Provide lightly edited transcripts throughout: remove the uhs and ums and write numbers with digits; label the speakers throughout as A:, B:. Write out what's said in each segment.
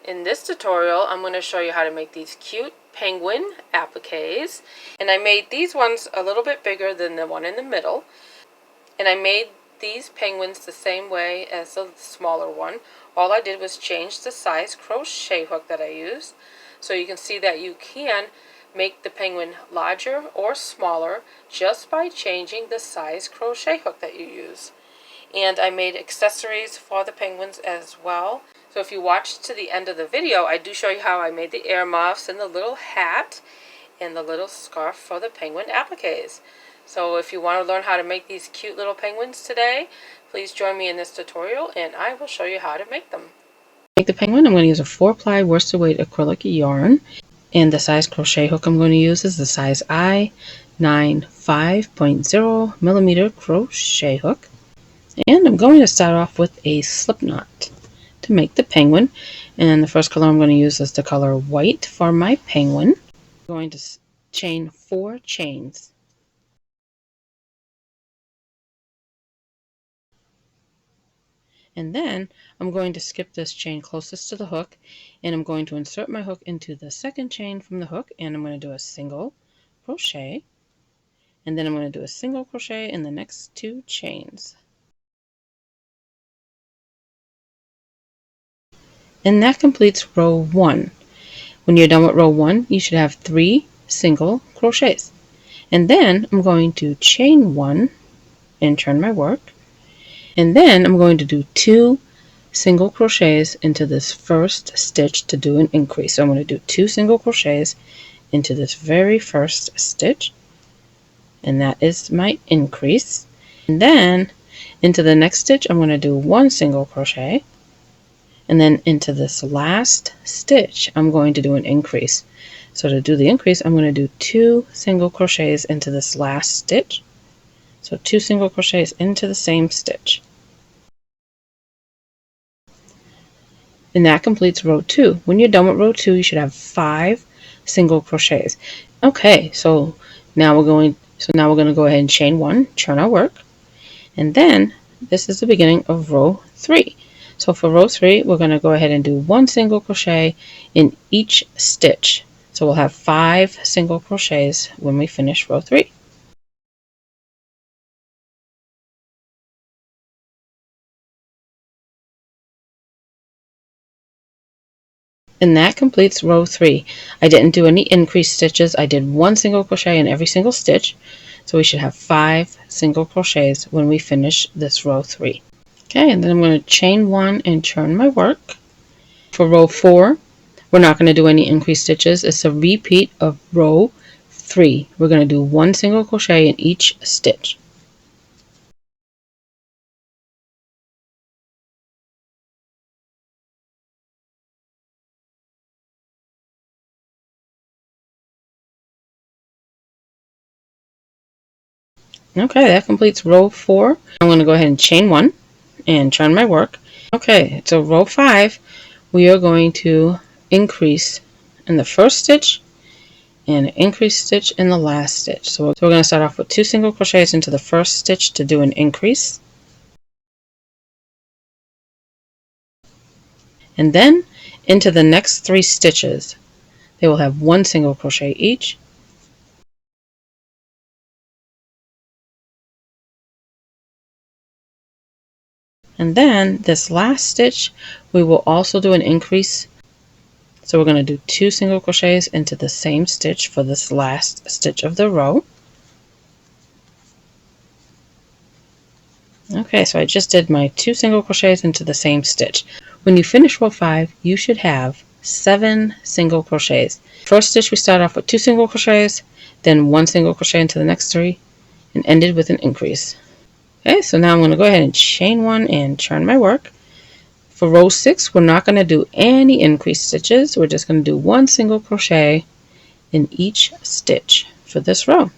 A: In this tutorial, I'm going to show you how to make these cute penguin appliques. And I made these ones a little bit bigger than the one in the middle. And I made these penguins the same way as the smaller one. All I did was change the size crochet hook that I used. So you can see that you can make the penguin larger or smaller just by changing the size crochet hook that you use. And I made accessories for the penguins as well. So if you watch to the end of the video, I do show you how I made the earmuffs and the little hat and the little scarf for the penguin appliques. So if you want to learn how to make these cute little penguins today, please join me in this tutorial and I will show you how to make them. To make the penguin, I'm going to use a 4-ply worsted weight acrylic yarn, and the size crochet hook I'm going to use is the size I 95.0 millimeter crochet hook. And I'm going to start off with a slip knot to make the penguin. And the first color I'm going to use is the color white for my penguin. I'm going to chain 4 chains. And then I'm going to skip this chain closest to the hook, and I'm going to insert my hook into the second chain from the hook, and I'm going to do a single crochet, and then I'm going to do a single crochet in the next 2 chains. And that completes row 1. When you're done with row 1, you should have 3 single crochets. And then I'm going to chain 1 and turn my work. And then I'm going to do 2 single crochets into this first stitch to do an increase. So I'm going to do 2 single crochets into this very first stitch. And that is my increase. And then into the next stitch, I'm going to do 1 single crochet. And then into this last stitch, I'm going to do an increase. So to do the increase, I'm going to do 2 single crochets into this last stitch. So 2 single crochets into the same stitch. And that completes row 2. When you're done with row 2, you should have 5 single crochets. Okay, so now we're going to go ahead and chain 1, turn our work. And then this is the beginning of row 3. So for row 3, we're going to go ahead and do 1 single crochet in each stitch. So we'll have 5 single crochets when we finish row 3. And that completes row 3. I didn't do any increase stitches. I did 1 single crochet in every single stitch. So we should have 5 single crochets when we finish this row 3. Okay, and then I'm going to chain 1 and turn my work. For row 4, we're not going to do any increase stitches. It's a repeat of row 3. We're going to do 1 single crochet in each stitch. Okay, that completes row 4. I'm going to go ahead and chain 1 and turn my work. Okay, so row 5, we are going to increase in the first stitch and increase stitch in the last stitch. So we're going to start off with 2 single crochets into the first stitch to do an increase. And then into the next 3 stitches, they will have 1 single crochet each. And then this last stitch, we will also do an increase. So we're going to do 2 single crochets into the same stitch for this last stitch of the row. Okay, so I just did my 2 single crochets into the same stitch. When you finish row 5, you should have 7 single crochets. First stitch, we start off with 2 single crochets, then 1 single crochet into the next 3, and ended with an increase. Okay, so now I'm going to go ahead and chain 1 and turn my work. For row 6, we're not going to do any increase stitches. We're just going to do 1 single crochet in each stitch for this row.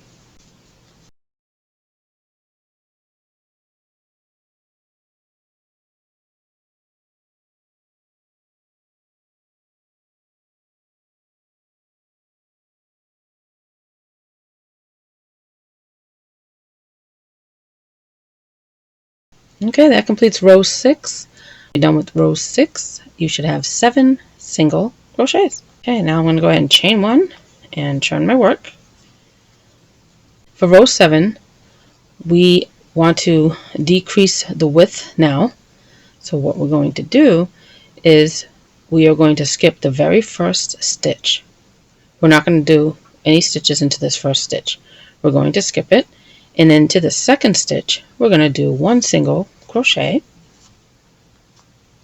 A: Okay, that completes row 6. You're done with row 6, you should have 7 single crochets. Okay, now I'm going to go ahead and chain 1 and turn my work. For row 7, we want to decrease the width now. So what we're going to do is we are going to skip the very first stitch. We're not going to do any stitches into this first stitch. We're going to skip it, and into the second stitch we're going to do 1 single crochet,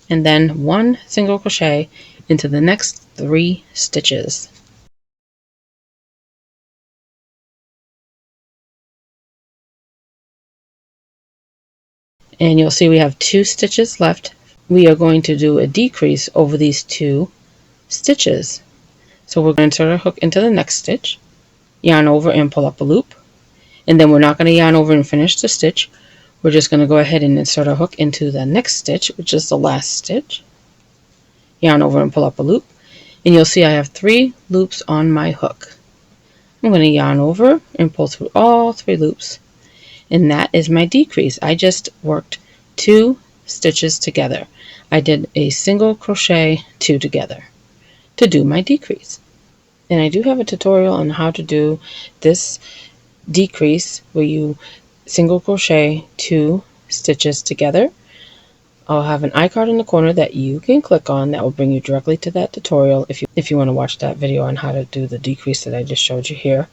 A: and then 1 single crochet into the next 3 stitches. And you'll see we have 2 stitches left. We are going to do a decrease over these 2 stitches. So we're going to insert our hook into the next stitch, yarn over and pull up a loop, and then we're not going to yarn over and finish the stitch. We're just going to go ahead and insert our hook into the next stitch, which is the last stitch, yarn over and pull up a loop, and you'll see I have 3 loops on my hook. I'm going to yarn over and pull through all 3 loops, and that is my decrease. I just worked 2 stitches together. I did a single crochet 2 together to do my decrease. And I do have a tutorial on how to do this decrease where you single crochet 2 stitches together. I'll have an iCard in the corner that you can click on that will bring you directly to that tutorial if you want to watch that video on how to do the decrease that I just showed you here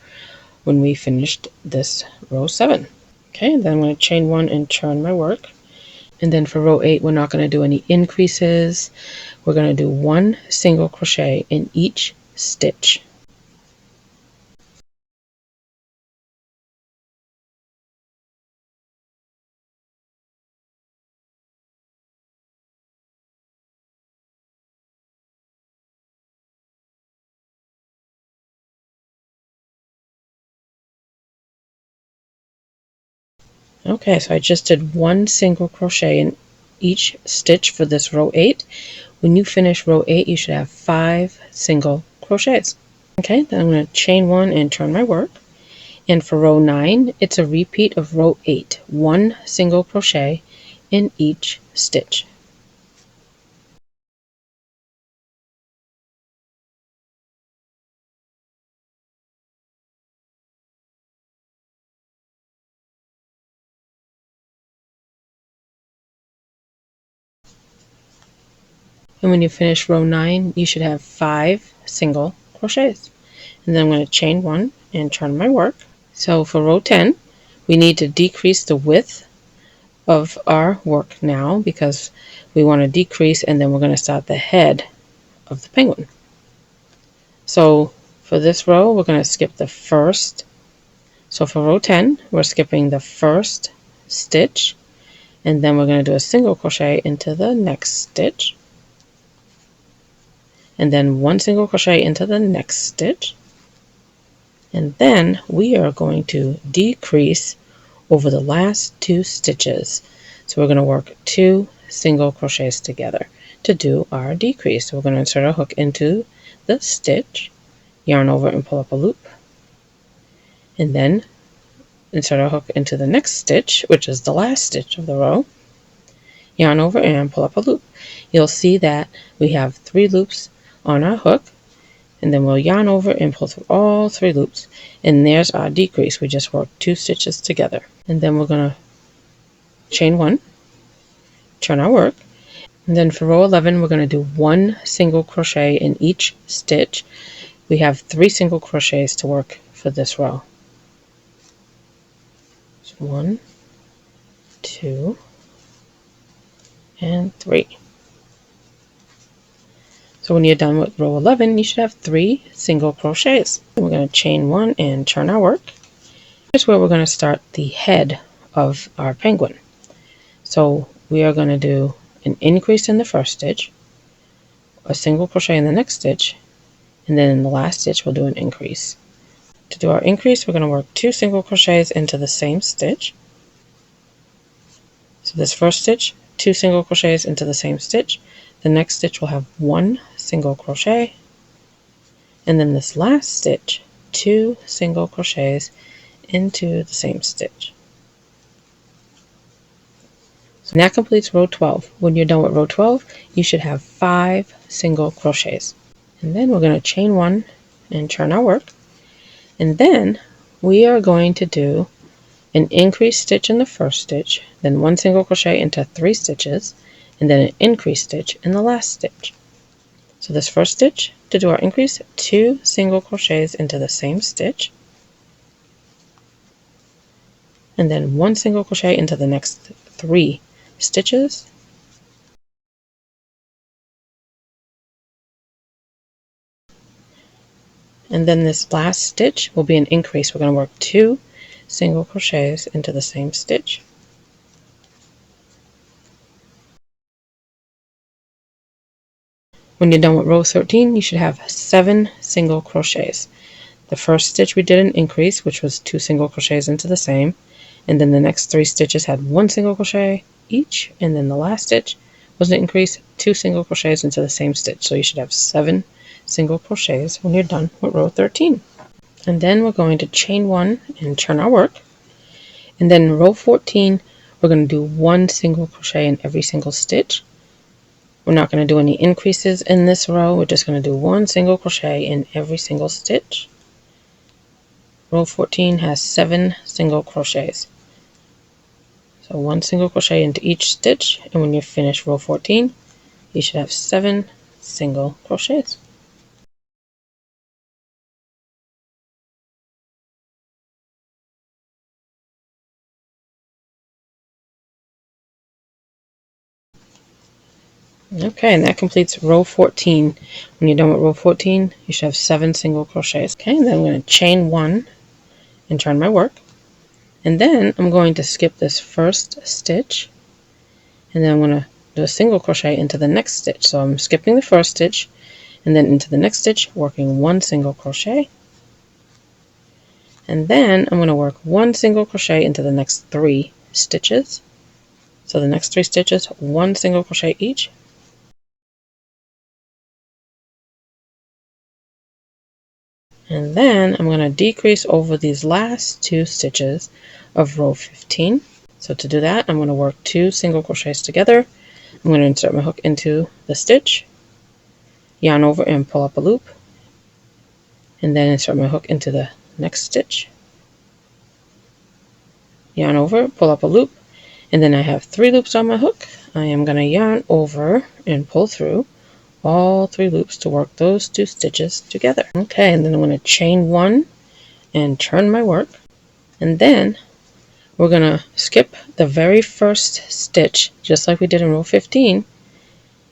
A: when we finished this row 7. Okay, then I'm going to chain 1 and turn my work. And then for row 8, we're not going to do any increases. We're going to do 1 single crochet in each stitch. Okay, so I just did 1 single crochet in each stitch for this row 8. When you finish row 8, you should have 5 single crochets. Okay, then I'm going to chain 1 and turn my work. And for row 9, it's a repeat of row 8, 1 single crochet in each stitch. And when you finish row 9, you should have 5 single crochets. And then I'm going to chain 1 and turn my work. So for row 10, we need to decrease the width of our work now because we want to decrease, and then we're going to start the head of the penguin. So for this row, we're going to skip the first. So for row 10, we're skipping the first stitch, and then we're going to do a single crochet into the next stitch, and then 1 single crochet into the next stitch, and then we are going to decrease over the last 2 stitches. So we're going to work 2 single crochets together to do our decrease. So we're going to insert our hook into the stitch, yarn over and pull up a loop, and then insert our hook into the next stitch, which is the last stitch of the row, yarn over and pull up a loop. You'll see that we have 3 loops on our hook, and then we'll yarn over and pull through all 3 loops, and there's our decrease. We just worked 2 stitches together. And then we're going to chain 1, turn our work, and then for row 11 we're going to do 1 single crochet in each stitch. We have 3 single crochets to work for this row. So 1, 2, and 3. So when you're done with row 11, you should have 3 single crochets. We're going to chain 1 and turn our work. Here's where we're going to start the head of our penguin. So we are going to do an increase in the first stitch, a single crochet in the next stitch, and then in the last stitch we'll do an increase. To do our increase, we're going to work 2 single crochets into the same stitch. So this first stitch, 2 single crochets into the same stitch. The next stitch will have 1 single crochet, and then this last stitch, 2 single crochets into the same stitch. And that completes row 12. When you're done with row 12, you should have 5 single crochets. And then we're going to chain 1 and turn our work. And then we are going to do an increase stitch in the first stitch, then 1 single crochet into 3 stitches, and then an increase stitch in the last stitch. So this first stitch, to do our increase, 2 single crochets into the same stitch, and then 1 single crochet into the next 3 stitches, and then this last stitch will be an increase. We're going to work 2 single crochets into the same stitch. When you're done with row 13, you should have 7 single crochets. The first stitch we did an increase, which was 2 single crochets into the same, and then the next 3 stitches had 1 single crochet each, and then the last stitch was an increase, 2 single crochets into the same stitch. So you should have 7 single crochets when you're done with row 13. And then we're going to chain 1 and turn our work. And then in row 14, we're going to do 1 single crochet in every single stitch. We're not going to do any increases in this row. We're just going to do 1 single crochet in every single stitch. Row 14 has 7 single crochets. So 1 single crochet into each stitch, and when you finish row 14, you should have 7 single crochets. Okay, and that completes row 14. When you're done with row 14, you should have 7 single crochets. Okay, and then I'm going to chain 1 and turn my work. And then I'm going to skip this first stitch, and then I'm going to do a single crochet into the next stitch. So I'm skipping the first stitch, and then into the next stitch, working 1 single crochet. And then I'm going to work 1 single crochet into the next 3 stitches. So the next 3 stitches, 1 single crochet each. And then I'm going to decrease over these last 2 stitches of row 15. So to do that, I'm going to work 2 single crochets together. I'm going to insert my hook into the stitch, yarn over and pull up a loop, and then insert my hook into the next stitch, yarn over, pull up a loop, and then I have 3 loops on my hook. I am going to yarn over and pull through all 3 loops to work those 2 stitches together. Okay, and then I'm going to chain 1 and turn my work, and then we're going to skip the very first stitch just like we did in row 15.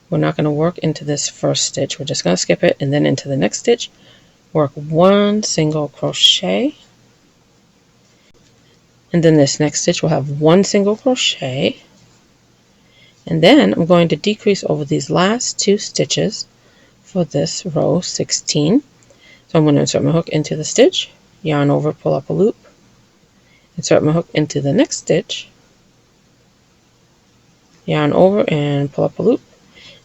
A: We're not going to work into this first stitch. We're just going to skip it, and then into the next stitch work 1 single crochet, and then this next stitch will have 1 single crochet, and then I'm going to decrease over these last 2 stitches for this row 16. So I'm going to insert my hook into the stitch, yarn over, pull up a loop, insert my hook into the next stitch, yarn over and pull up a loop,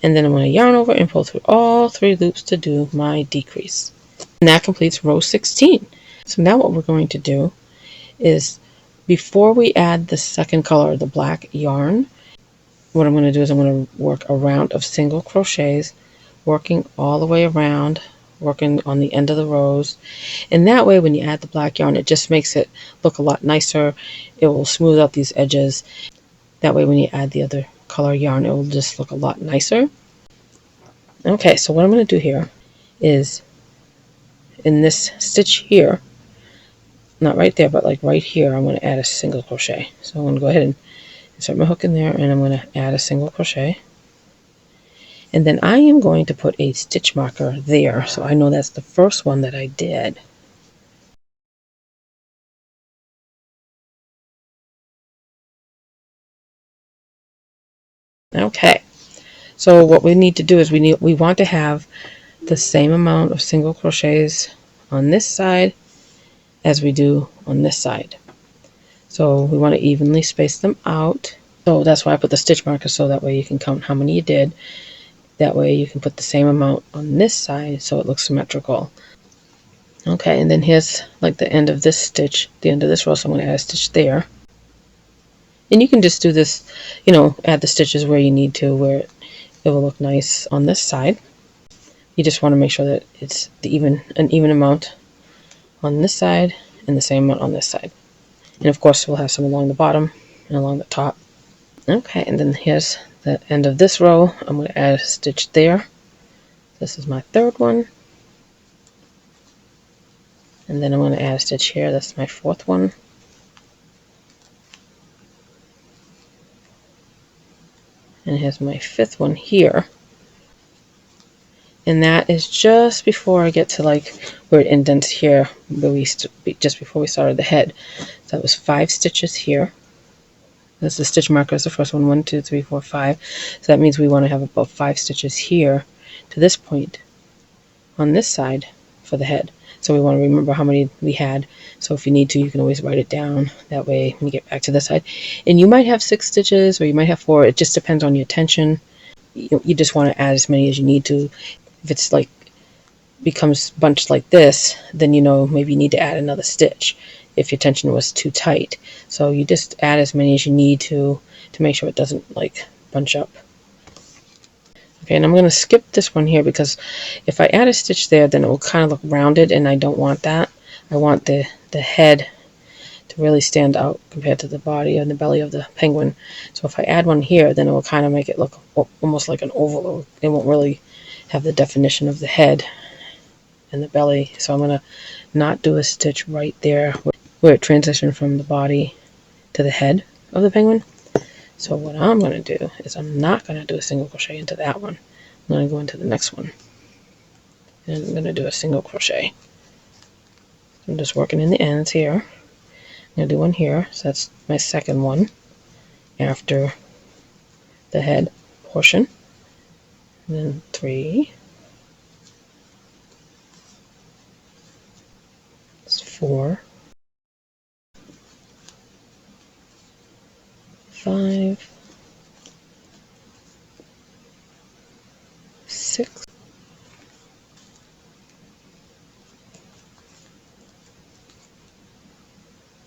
A: and then I'm going to yarn over and pull through all 3 loops to do my decrease. And that completes row 16. So now what we're going to do is, before we add the second color, the black yarn, what I'm going to do is I'm going to work a round of single crochets, working all the way around, working on the end of the rows. And that way when you add the black yarn, it just makes it look a lot nicer. It will smooth out these edges. That way when you add the other color yarn, it will just look a lot nicer. Okay, so what I'm going to do here is, in this stitch here, not right there, but like right here, I'm going to add a single crochet. So I'm going to go ahead and insert my hook in there, and I'm going to add a single crochet. And then I am going to put a stitch marker there, so I know that's the first one that I did. Okay, so what we need to do is we want to have the same amount of single crochets on this side as we do on this side. So we want to evenly space them out. So that's why I put the stitch marker, so that way you can count how many you did. That way you can put the same amount on this side so it looks symmetrical. Okay, and then here's like the end of this stitch, the end of this row, so I'm going to add a stitch there. And you can just do this, you know, add the stitches where you need to, where it will look nice on this side. You just want to make sure that it's an even amount on this side and the same amount on this side. And of course we'll have some along the bottom and along the top. Okay, and then here's the end of this row. I'm going to add a stitch there. This is my third one. And then I'm going to add a stitch here. That's my fourth one. And here's my fifth one here. And that is just before I get to like where it indents here, where just before we started the head. So that was 5 stitches here. That's the stitch marker. Is the first one. 1, 2, 3, 4, 5. So that means we want to have about 5 stitches here to this point on this side for the head. So we want to remember how many we had. So if you need to, you can always write it down. That way when you get back to this side. And you might have 6 stitches or you might have 4. It just depends on your tension. You just want to add as many as you need to. If it's like becomes bunched like this, then you know maybe you need to add another stitch if your tension was too tight. So you just add as many as you need to make sure it doesn't like bunch up. Okay, and I'm going to skip this one here because if I add a stitch there, then it will kind of look rounded, and I don't want that. I want the head to really stand out compared to the body and the belly of the penguin. So if I add one here, then it will kind of make it look almost like an oval. It won't really have the definition of the head and the belly. So I'm going to not do a stitch right there where it transitioned from the body to the head of the penguin. So what I'm going to do is I'm not going to do a single crochet into that one. I'm going to go into the next one. And I'm going to do a single crochet. I'm just working in the ends here. I'm going to do one here. So that's my second one after the head portion. And then 3. It's 4. 5. 6.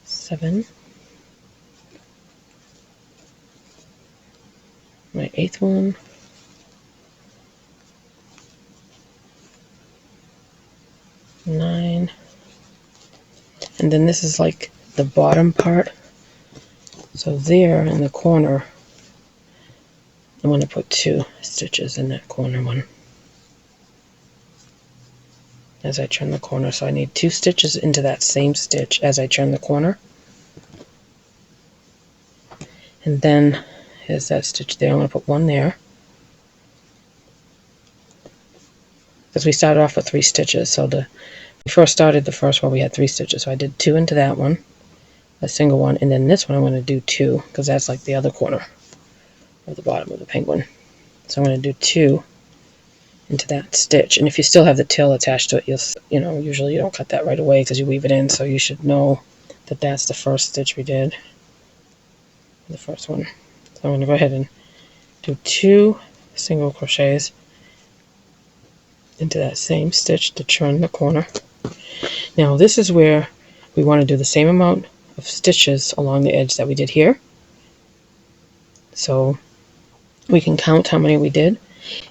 A: 7. My 8th one. 9. And then this is like the bottom part. So there in the corner, I'm going to put 2 stitches in that corner one as I turn the corner. So I need 2 stitches into that same stitch as I turn the corner. And then here's that stitch there. I'm going to put 1 there. Because we started off with 3 stitches. So we first started the first row, we had 3 stitches. So I did 2 into that one, a single one, and then this one I'm going to do 2 because that's like the other corner of the bottom of the penguin. So I'm going to do 2 into that stitch. And if you still have the tail attached to it, usually you don't cut that right away because you weave it in. So you should know that that's the first stitch we did, the first one. So I'm going to go ahead and do 2 single crochets into that same stitch to turn the corner. Now this is where we want to do the same amount of stitches along the edge that we did here. So we can count how many we did.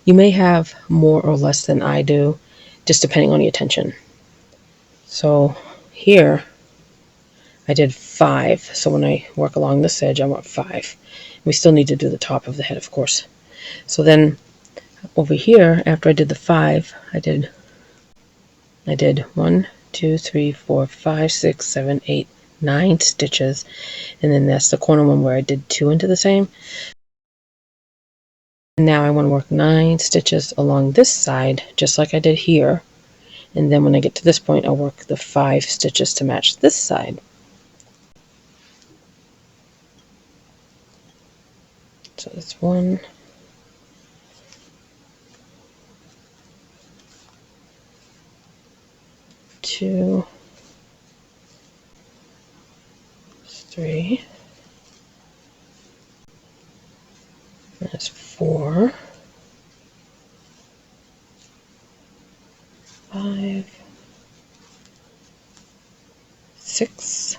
A: You may have more or less than I do, just depending on your tension. So here I did 5. So when I work along this edge, I want 5. We still need to do the top of the head, of course. So then over here, after I did the 5, I did 1, 2, 3, 4, 5, 6, 7, 8, 9 stitches, and then that's the corner one where I did 2 into the same. And now I want to work 9 stitches along this side, just like I did here. And then when I get to this point, I'll work the 5 stitches to match this side. So that's 1, 2, 3, that's 4, 5, 6,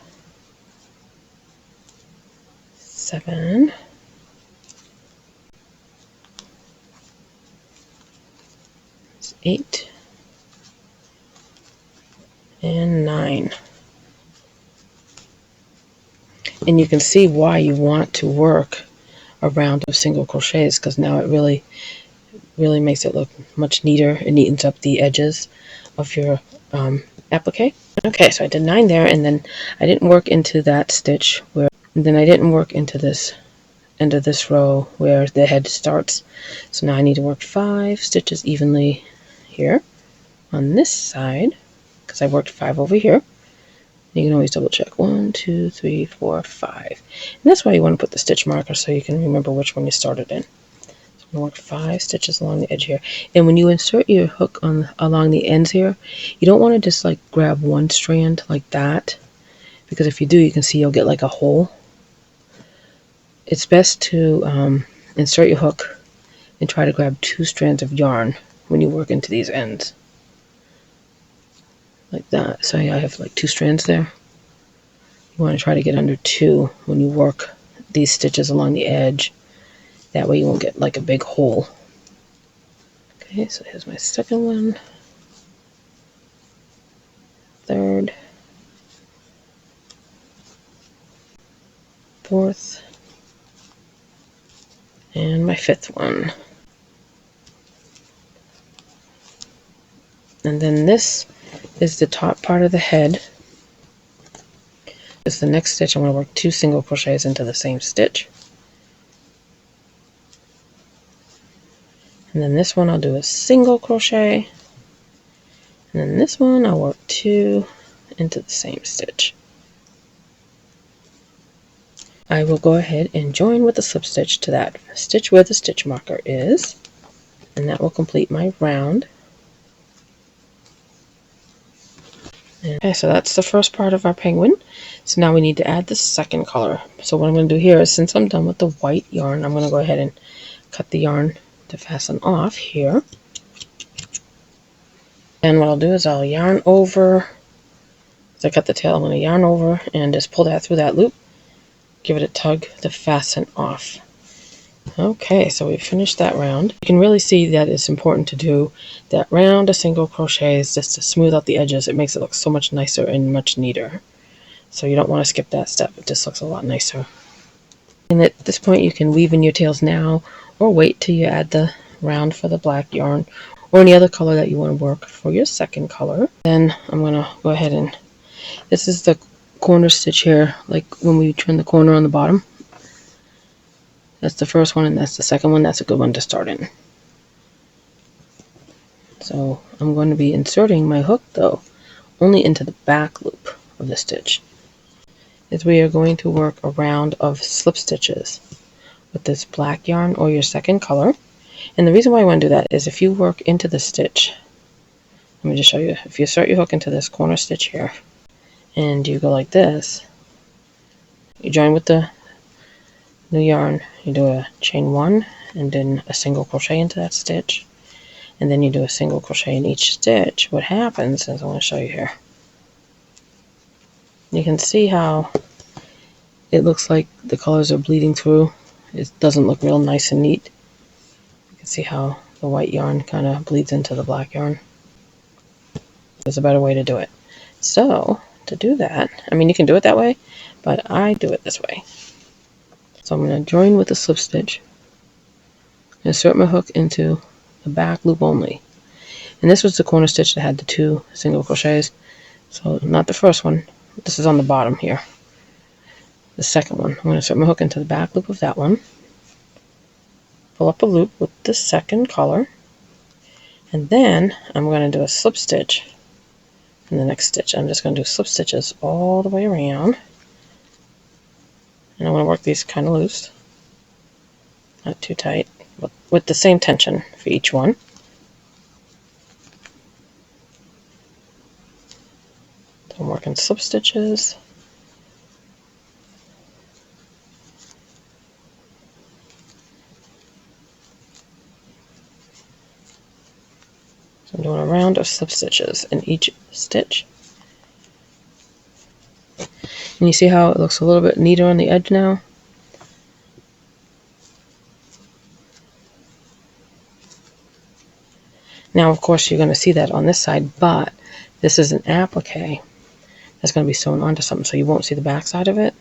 A: 7, 8, and 9. And you can see why you want to work a round of single crochets, because now it really makes it look much neater. It neatens up the edges of your applique. Okay, so I did 9 there, and then I didn't work into that stitch where, and then I didn't work into this end of this row where the head starts. So now I need to work 5 stitches evenly here on this side, because I worked 5 over here. You can always double check. 1, 2, 3, 4, 5. And that's why you want to put the stitch marker, so you can remember which one you started in. So I'm going to work 5 stitches along the edge here. And when you insert your hook along the ends here, you don't want to just like grab one strand like that, because if you do, you can see you'll get like a hole. It's best to insert your hook and try to grab 2 strands of yarn when you work into these ends. Like that. So yeah, I have like 2 strands there. You want to try to get under 2 when you work these stitches along the edge. That way you won't get like a big hole. Okay, so here's my second one. Third. Fourth. And my 5th one. And then this is the top part of the head. This is the next stitch. I'm going to work 2 single crochets into the same stitch. And then this one I'll do a single crochet. And then this one I'll work 2 into the same stitch. I will go ahead and join with a slip stitch to that stitch where the stitch marker is. And that will complete my round. Okay, so that's the first part of our penguin. So now we need to add the second color. So what I'm going to do here is, since I'm done with the white yarn, I'm going to go ahead and cut the yarn to fasten off here. And what I'll do is I'll yarn over. As I cut the tail, I'm going to yarn over and just pull that through that loop. Give it a tug to fasten off. Okay, so we've finished that round. You can really see that it's important to do that round of single crochets just to smooth out the edges. It makes it look so much nicer and much neater. So you don't want to skip that step. It just looks a lot nicer. And at this point you can weave in your tails now, or wait till you add the round for the black yarn, or any other color that you want to work for your second color. Then I'm going to go ahead and, this is the corner stitch here, like when we turn the corner on the bottom. That's the first one, and that's the second one. That's a good one to start in. So I'm going to be inserting my hook, though, only into the back loop of the stitch. As we are going to work a round of slip stitches with this black yarn or your second color. And the reason why I want to do that is if you work into the stitch, let me just show you. If you insert your hook into this corner stitch here, and you go like this, you join with the new yarn, you do a chain 1 and then a single crochet into that stitch, and then you do a single crochet in each stitch. What happens is, I want to show you here, you can see how it looks like the colors are bleeding through. It doesn't look real nice and neat. You can see how the white yarn kind of bleeds into the black yarn. There's a better way to do it. So to do that, I mean, you can do it that way, but I do it this way. So I'm going to join with a slip stitch, insert my hook into the back loop only. And this was the corner stitch that had the 2 single crochets. So not the first one. This is on the bottom here. The second one. I'm going to insert my hook into the back loop of that one. Pull up a loop with the second color. And then I'm going to do a slip stitch in the next stitch. I'm just going to do slip stitches all the way around. And I want to work these kind of loose, not too tight, but with the same tension for each one. So I'm working slip stitches. So I'm doing a round of slip stitches in each stitch. And you see how it looks a little bit neater on the edge now? Now of course you're going to see that on this side, but this is an applique that's going to be sewn onto something, so you won't see the back side of it.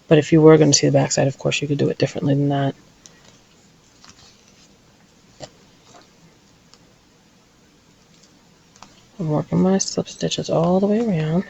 A: But if you were going to see the back side, of course you could do it differently than that. I'm working my slip stitches all the way around.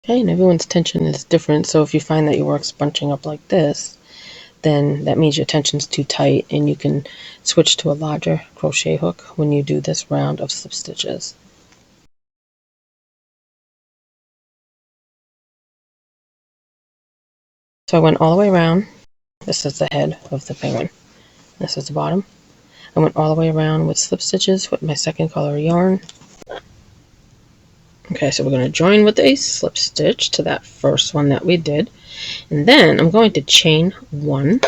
A: Okay, and everyone's tension is different, so if you find that your work's bunching up like this, then that means your tension's too tight, and you can switch to a larger crochet hook when you do this round of slip stitches. So I went all the way around. This is the head of the penguin. This is the bottom. I went all the way around with slip stitches with my second color yarn. Okay, so we're going to join with a slip stitch to that first one that we did. And then I'm going to chain one,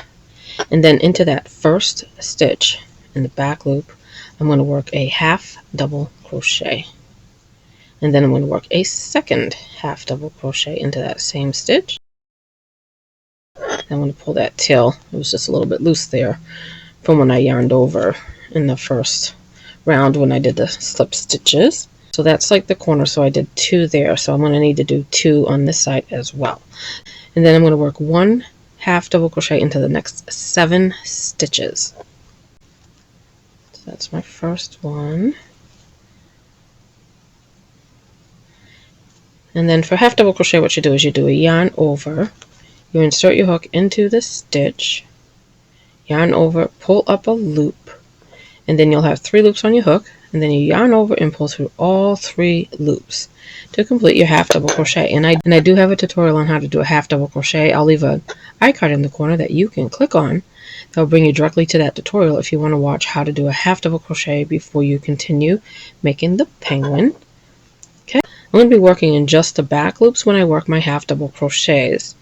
A: and then into that first stitch in the back loop, I'm going to work a half double crochet. And then I'm going to work a second half double crochet into that same stitch. I'm going to pull that tail. It was just a little bit loose there from when I yarned over in the first round when I did the slip stitches. So that's like the corner, so I did 2 there, so I'm going to need to do 2 on this side as well. And then I'm going to work 1 half double crochet into the next 7 stitches. So that's my first one. And then for half double crochet, what you do is you do a yarn over, you insert your hook into the stitch, yarn over, pull up a loop, and then you'll have 3 loops on your hook, and then you yarn over and pull through all 3 loops to complete your half double crochet. And I do have a tutorial on how to do a half double crochet. I'll leave an iCard in the corner that you can click on. That'll bring you directly to that tutorial if you want to watch how to do a half double crochet before you continue making the penguin. Okay, I'm going to be working in just the back loops when I work my half double crochets.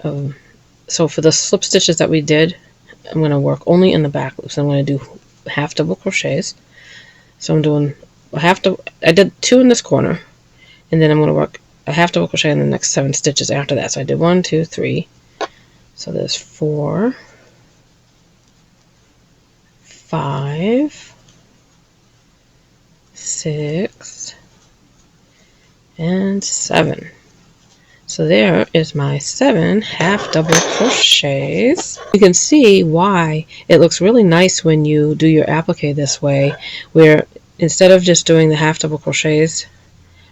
A: So for the slip stitches that we did, I'm going to work only in the back loops. I'm going to do half double crochets. So I'm doing I did 2 in this corner, and then I'm going to work a half double crochet in the next 7 stitches after that. So I did 1, 2, 3. So there's 4, 5, 6, and 7. So there is my 7 half double crochets. You can see why it looks really nice when you do your applique this way, where instead of just doing the half double crochets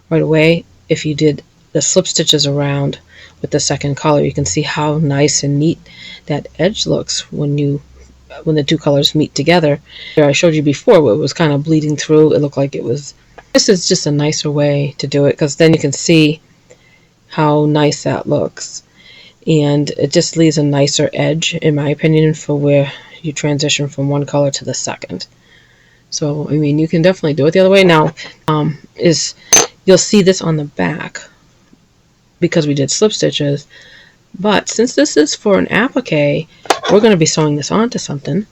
A: right away, if you did the slip stitches around with the second color, you can see how nice and neat that edge looks when the 2 colors meet together. I showed you before where it was kind of bleeding through. It looked like it was. This is just a nicer way to do it, because then you can see how nice that looks, and it just leaves a nicer edge, in my opinion, for where you transition from one color to the second. So I mean, you can definitely do it the other way. Now you'll see this on the back because we did slip stitches, but since this is for an applique, we're going to be sewing this onto something,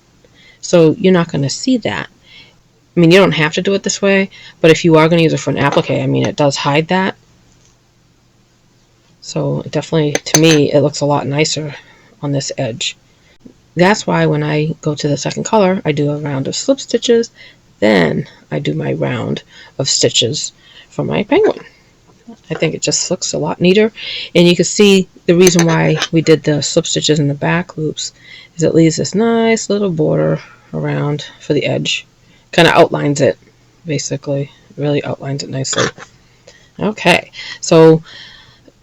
A: so you're not going to see that. I mean, you don't have to do it this way, but if you are going to use it for an applique, I mean, it does hide that. So definitely, to me, it looks a lot nicer on this edge. That's why when I go to the second color, I do a round of slip stitches, then I do my round of stitches for my penguin. I think it just looks a lot neater. And you can see the reason why we did the slip stitches in the back loops is it leaves this nice little border around for the edge. Kind of outlines it, basically. Really outlines it nicely. Okay, so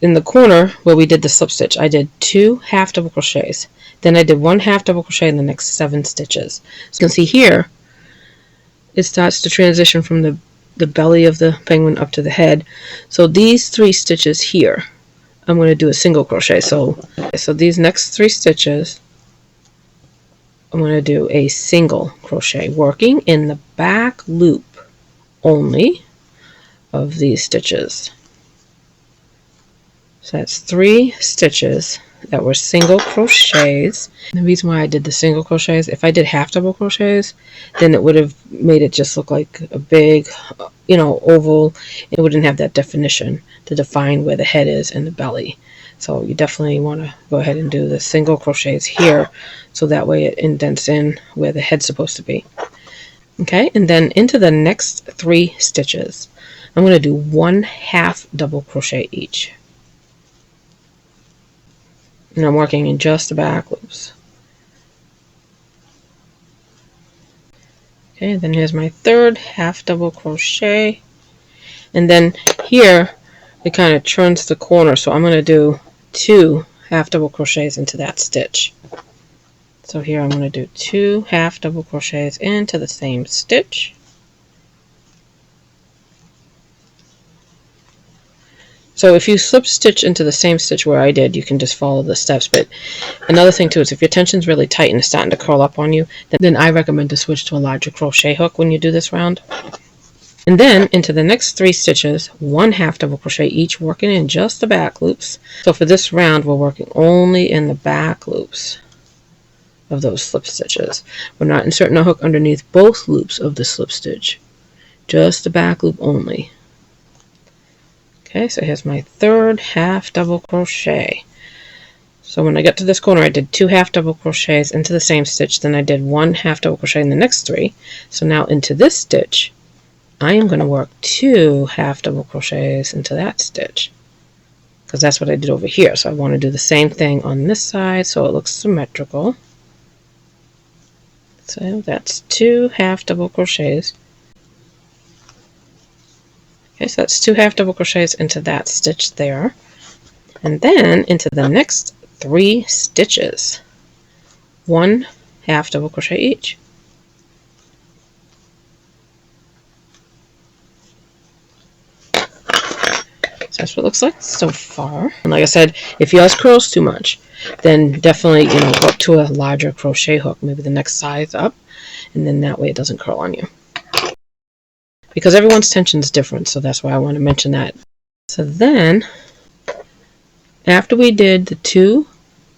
A: in the corner where we did the slip stitch, I did 2 half double crochets. Then I did 1 half double crochet in the next 7 stitches. So you can see here,
B: it starts to transition from the belly of the penguin up to the head. So these 3 stitches here, I'm going to do a single crochet. So these next 3 stitches, I'm going to do a single crochet, working in the back loop only of these stitches. So that's 3 stitches that were single crochets. The reason why I did the single crochets, if I did half double crochets, then it would have made it just look like a big, oval. It wouldn't have that definition to define where the head is and the belly. So you definitely want to go ahead and do the single crochets here, so that way it indents in where the head's supposed to be. Okay, and then into the next 3 stitches, I'm going to do 1/2 double crochet each. And I'm working in just the back loops. Okay, then here's my 3rd half double crochet. And then here, it kind of turns the corner, so I'm going to do 2 half double crochets into that stitch. So here I'm going to do 2 half double crochets into the same stitch. So if you slip stitch into the same stitch where I did, you can just follow the steps. But another thing too is if your tension's really tight and it's starting to curl up on you, then I recommend to switch to a larger crochet hook when you do this round. And then into the next 3 stitches, 1/2 double crochet each, working in just the back loops. So for this round, we're working only in the back loops of those slip stitches. We're not inserting a hook underneath both loops of the slip stitch, just the back loop only. Okay, so here's my 3rd half double crochet. So when I get to this corner, I did 2 half double crochets into the same stitch, then I did 1 half double crochet in the next 3. So now into this stitch, I am going to work 2 half double crochets into that stitch, because that's what I did over here. So I want to do the same thing on this side so it looks symmetrical. So that's 2 half double crochets. Okay, so that's 2 half double crochets into that stitch there. And then into the next 3 stitches, 1 half double crochet each. So that's what it looks like so far. And like I said, if yours curls too much, then definitely, go up to a larger crochet hook, maybe the next size up, and then that way it doesn't curl on you. Because everyone's tension is different, so that's why I want to mention that. So then, after we did the 2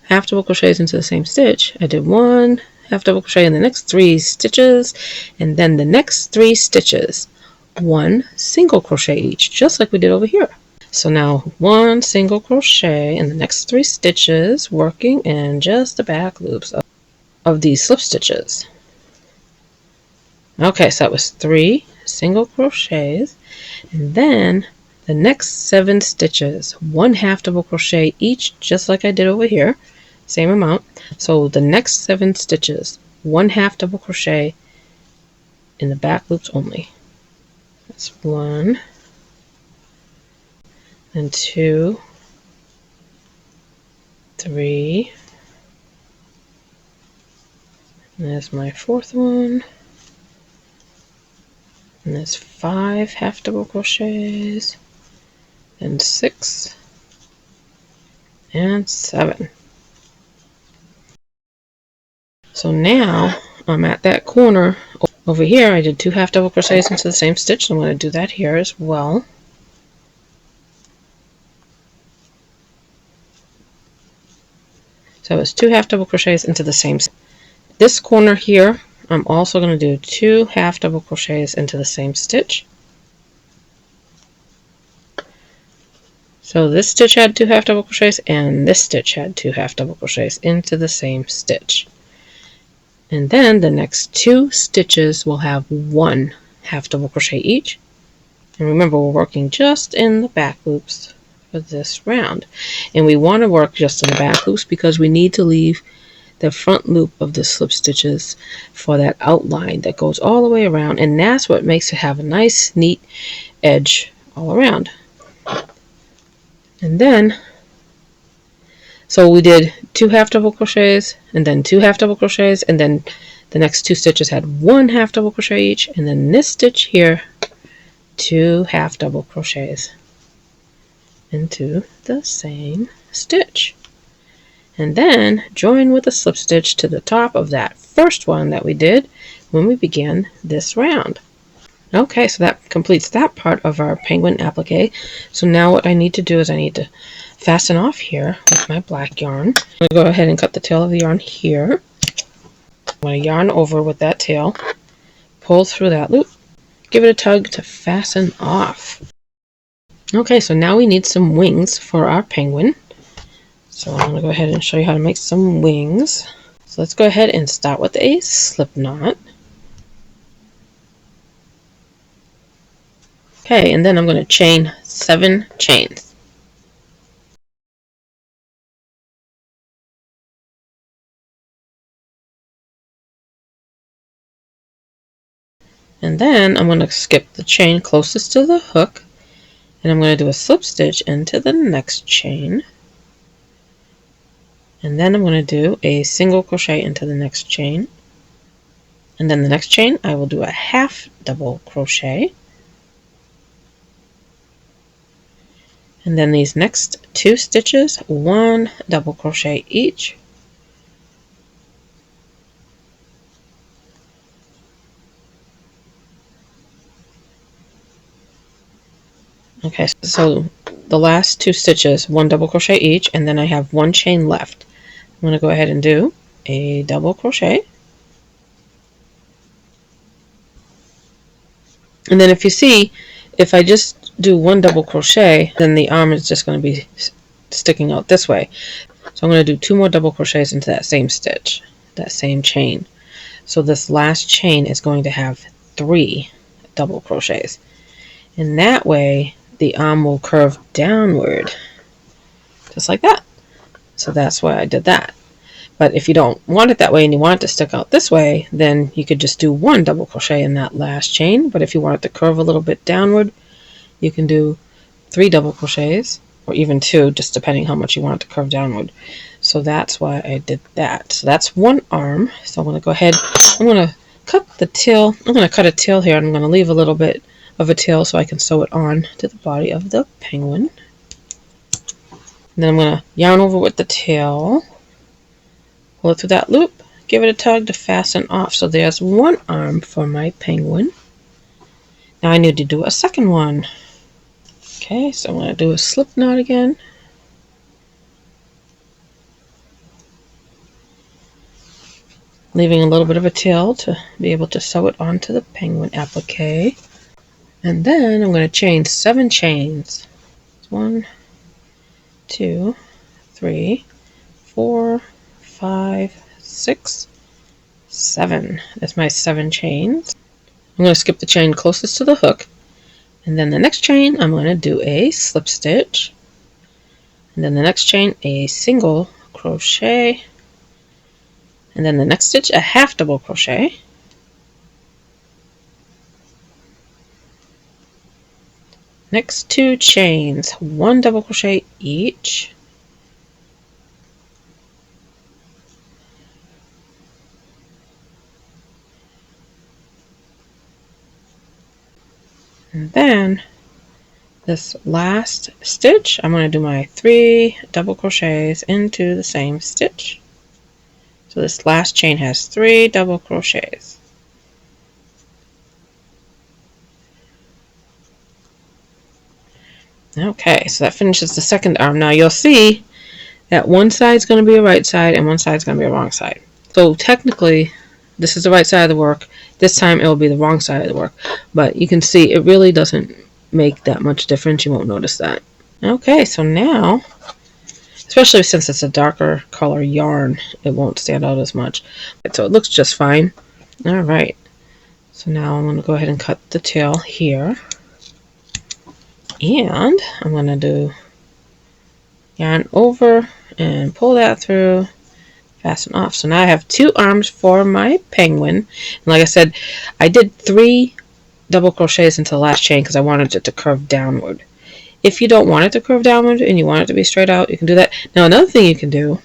B: half double crochets into the same stitch, I did 1 half double crochet in the next 3 stitches, and then the next 3 stitches, 1 single crochet each, just like we did over here. So now 1 single crochet in the next 3 stitches, working in just the back loops of these slip stitches. Okay, so that was 3 single crochets, and then the next 7 stitches, 1 half double crochet each, just like I did over here, same amount. So the next 7 stitches, 1 half double crochet in the back loops only. That's 1 and 2, 3, and there's my 4th one. And there's 5 half double crochets, and 6, and 7. So now I'm at that corner over here. I did 2 half double crochets into the same stitch. So I'm going to do that here as well. So it's 2 half double crochets into the same stitch. This corner here, I'm also going to do 2 half double crochets into the same stitch. So this stitch had 2 half double crochets, and this stitch had 2 half double crochets into the same stitch. And then the next 2 stitches will have 1 half double crochet each. And remember, we're working just in the back loops for this round. And we want to work just in the back loops because we need to leave the front loop of the slip stitches for that outline that goes all the way around, and that's what makes it have a nice neat edge all around. And then, so we did 2 half double crochets, and then 2 half double crochets, and then The next 2 stitches had 1 half double crochet each, and then this stitch here, 2 half double crochets into the same stitch. And then join with a slip stitch to the top of that first one that we did when we began this round. Okay, so that completes that part of our penguin applique. So now what I need to do is I need to fasten off here with my black yarn. I'm going to go ahead and cut the tail of the yarn here. I'm going to yarn over with that tail, pull through that loop, give it a tug to fasten off. Okay, so now we need some wings for our penguin. So I'm going to go ahead and show you how to make some wings. So let's go ahead and start with a slip knot. Okay, and then I'm going to chain 7 chains. And then I'm going to skip the chain closest to the hook, and I'm going to do a slip stitch into the next chain. And then I'm going to do a single crochet into the next chain. And then the next chain I will do a half double crochet. And then these next 2 stitches, 1 double crochet each. Okay, so the last 2 stitches, 1 double crochet each, and then I have 1 chain left. I'm going to go ahead and do a double crochet. And then if you see, if I just do 1 double crochet, then the arm is just going to be sticking out this way. So I'm going to do 2 more double crochets into that same stitch, that same chain. So this last chain is going to have 3 double crochets. And that way the arm will curve downward, just like that. So that's why I did that. But if you don't want it that way and you want it to stick out this way, then you could just do 1 double crochet in that last chain. But if you want it to curve a little bit downward, you can do 3 double crochets, or even 2, just depending how much you want it to curve downward. So that's why I did that. So that's 1 arm. So I'm going to go ahead, I'm going to cut the tail. I'm going to cut a tail here, and I'm going to leave a little bit of a tail so I can sew it on to the body of the penguin. And then I'm going to yarn over with the tail, pull it through that loop, give it a tug to fasten off. So there's 1 arm for my penguin. Now I need to do a second one. Okay, so I'm going to do a slip knot again. Leaving a little bit of a tail to be able to sew it onto the penguin applique. And then I'm going to chain 7 chains. 1, 2, 3, 4, 5, 6, 7. That's my 7 chains. I'm going to skip the chain closest to the hook. And then the next chain, I'm going to do a slip stitch. And then the next chain, a single crochet. And then the next stitch, a half double crochet. Next 2 chains, 1 double crochet each. And then this last stitch, I'm going to do my 3 double crochets into the same stitch. So this last chain has 3 double crochets. Okay, so that finishes the second arm. Now you'll see that one side is going to be a right side and one side is going to be a wrong side. So technically, this is the right side of the work. This time it will be the wrong side of the work. But you can see it really doesn't make that much difference. You won't notice that. Okay, so now, especially since it's a darker color yarn, it won't stand out as much. So it looks just fine. Alright, so now I'm going to go ahead and cut the tail here. And I'm going to do yarn over and pull that through, fasten off. So now I have 2 arms for my penguin. And like I said, I did 3 double crochets into the last chain because I wanted it to curve downward. If you don't want it to curve downward and you want it to be straight out, you can do that. Now another thing you can do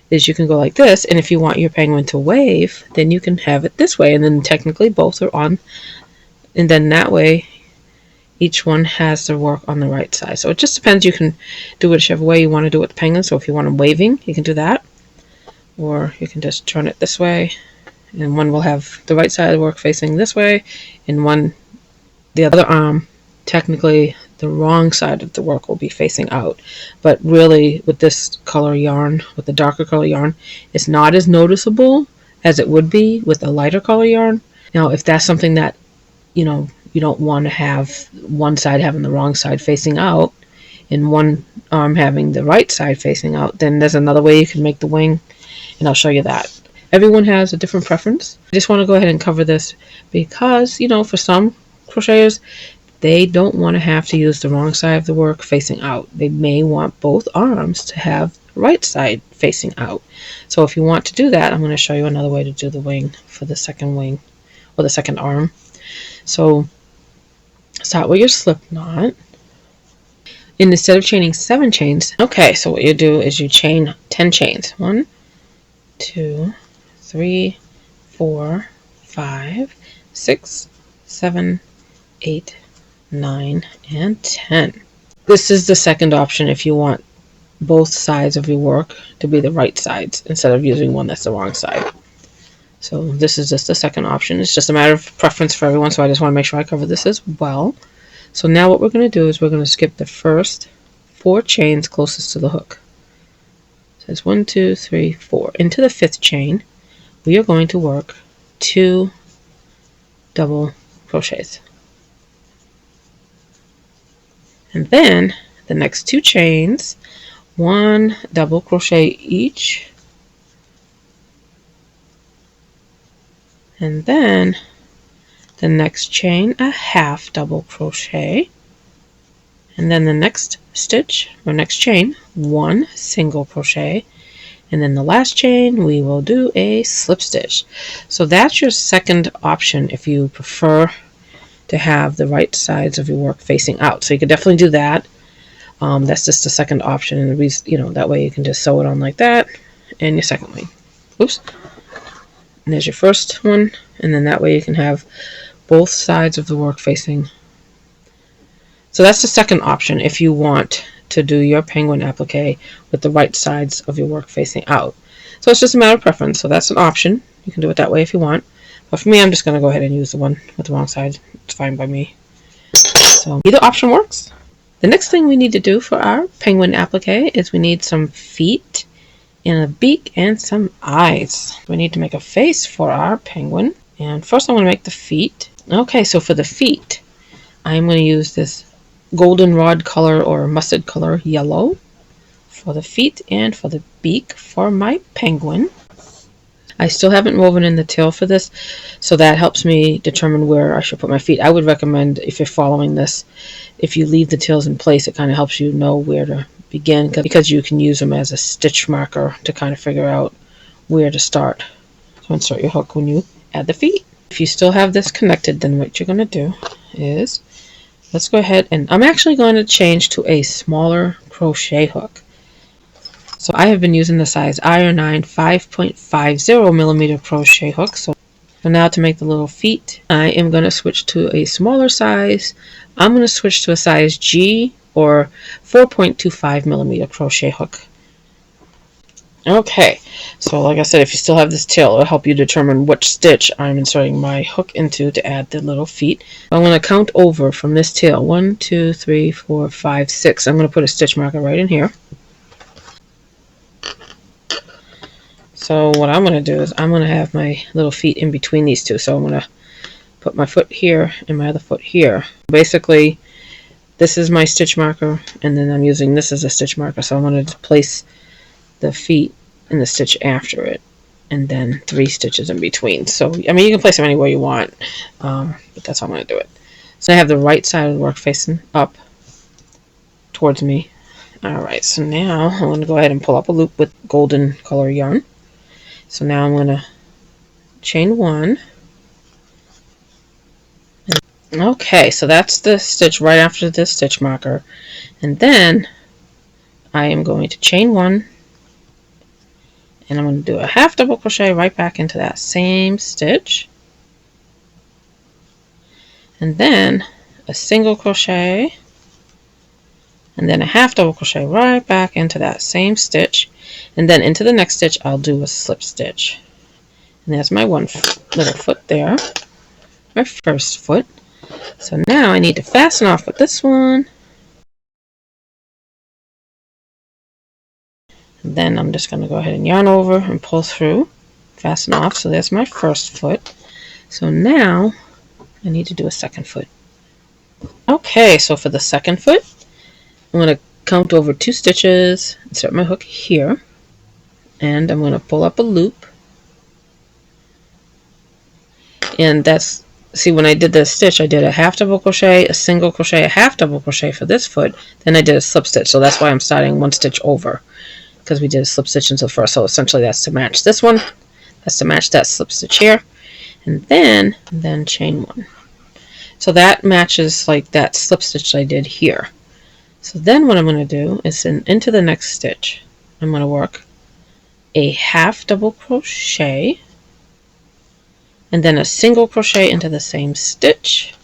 B: is you can go like this, and if you want your penguin to wave, then you can have it this way, and then technically both are on, and then that way each one has their work on the right side. So it just depends. You can do whichever way you want to do it with the penguin. So if you want them waving, you can do that, or you can just turn it this way, and one will have the right side of the work facing this way, and one, the other arm, technically the wrong side of the work will be facing out. But really, with this color yarn, with the darker color yarn, it's not as noticeable as it would be with a lighter color yarn. Now, if that's something that, you know, you don't want to have one side having the wrong side facing out and one arm having the right side facing out, then there's another way you can make the wing, and I'll show you that. Everyone has a different preference. I just want to go ahead and cover this because, you know, for some crocheters, they don't want to have to use the wrong side of the work facing out. They may want both arms to have the right side facing out. So if you want to do that, I'm going to show you another way to do the wing for the second wing, or the second arm. So start with your slip knot. And instead of chaining 7 chains, okay, so what you do is you chain 10 chains. 1, 2, 3, 4, 5, 6, 7, 8, 9, and 10. This is the second option if you want both sides of your work to be the right sides instead of using one that's the wrong side. So this is just the second option. It's just a matter of preference for everyone, so I just want to make sure I cover this as well. So now what we're going to do is we're going to skip the first 4 chains closest to the hook. So it's 1, 2, 3, 4. Into the 5th chain, we are going to work 2 double crochets. And then the next 2 chains, 1 double crochet each, and then the next chain, a half double crochet, and then the next stitch or next chain, 1 single crochet, and then the last chain we will do a slip stitch. So that's your second option if you prefer to have the right sides of your work facing out. So you could definitely do that. That's just the second option, and the reason, you know, that way you can just sew it on like that, and your second wing. Oops. And there's your first one, and then that way you can have both sides of the work facing. So that's the second option if you want to do your penguin applique with the right sides of your work facing out. So it's just a matter of preference. So that's an option. You can do it that way if you want. But for me, I'm just going to go ahead and use the one with the wrong side. It's fine by me. So either option works. The next thing we need to do for our penguin applique is we need some feet and a beak and some eyes. We need to make a face for our penguin. And first I'm going to make the feet. Okay, so for the feet, I'm going to use this goldenrod color or mustard color yellow for the feet and for the beak for my penguin. I still haven't woven in the tail for this, so that helps me determine where I should put my feet. I would recommend, if you're following this, if you leave the tails in place, it kind of helps you know where to begin, because you can use them as a stitch marker to kind of figure out where to start. So insert your hook when you add the feet. If you still have this connected, then what you're going to do is, let's go ahead, and I'm actually going to change to a smaller crochet hook. So I have been using the size IR9 5.50 millimeter crochet hook. So now to make the little feet, I am going to switch to a smaller size. I'm going to switch to a size G or 4.25 millimeter crochet hook. Okay, so like I said, if you still have this tail, it'll help you determine which stitch I'm inserting my hook into to add the little feet. I'm going to count over from this tail. 1, 2, 3, 4, 5, 6. I'm going to put a stitch marker right in here. So what I'm going to do is I'm going to have my little feet in between these two. So I'm going to put my foot here and my other foot here. Basically, this is my stitch marker, and then I'm using this as a stitch marker. So I'm going to place the feet in the stitch after it, and then 3 stitches in between. So, I mean, you can place them anywhere you want, but that's how I'm going to do it. So I have the right side of the work facing up towards me. Alright, so now I'm going to go ahead and pull up a loop with golden color yarn. So now I'm going to chain 1. Okay, so that's the stitch right after this stitch marker. And then I am going to chain 1. And I'm going to do a half double crochet right back into that same stitch. And then a single crochet. And then a half double crochet right back into that same stitch. And then into the next stitch, I'll do a slip stitch. And there's my one little foot there. My first foot. So now I need to fasten off with this one. And then I'm just going to go ahead and yarn over and pull through. Fasten off. So there's my first foot. So now I need to do a second foot. Okay, so for the second foot, I'm going to count over 2 stitches, insert my hook here, and I'm going to pull up a loop. And that's, see, when I did this stitch, I did a half double crochet, a single crochet, a half double crochet for this foot, then I did a slip stitch. So that's why I'm starting 1 stitch over, because we did a slip stitch into the first. So essentially that's to match this one, that's to match that slip stitch here, and then chain 1. So that matches like that slip stitch I did here. So then what I'm going to do is into the next stitch, I'm going to work a half double crochet and then a single crochet into the same stitch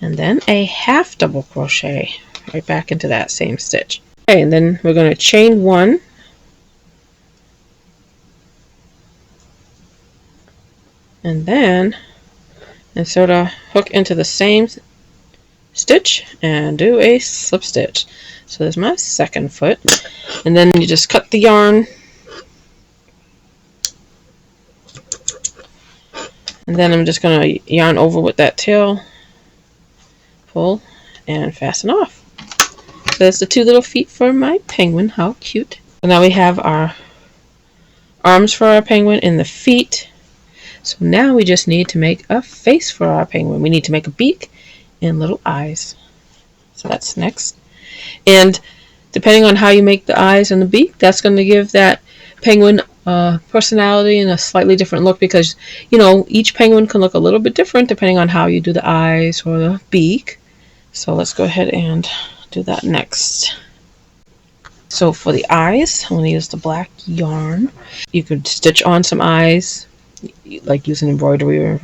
B: and then a half double crochet right back into that same stitch. Okay, and then we're going to chain 1 and then insert a hook into the same stitch and do a slip stitch. So there's my second foot, and then you just cut the yarn, and then I'm just going to yarn over with that tail, pull, and fasten off. So there's the 2 little feet for my penguin. How cute. So now we have our arms for our penguin and the feet. So now we just need to make a face for our penguin. We need to make a beak and little eyes. So that's next. And depending on how you make the eyes and the beak, that's going to give that penguin personality and a slightly different look, because you know each penguin can look a little bit different depending on how you do the eyes or the beak. So let's go ahead and do that next. So for the eyes, I'm going to use the black yarn. You could stitch on some eyes like using embroidery, or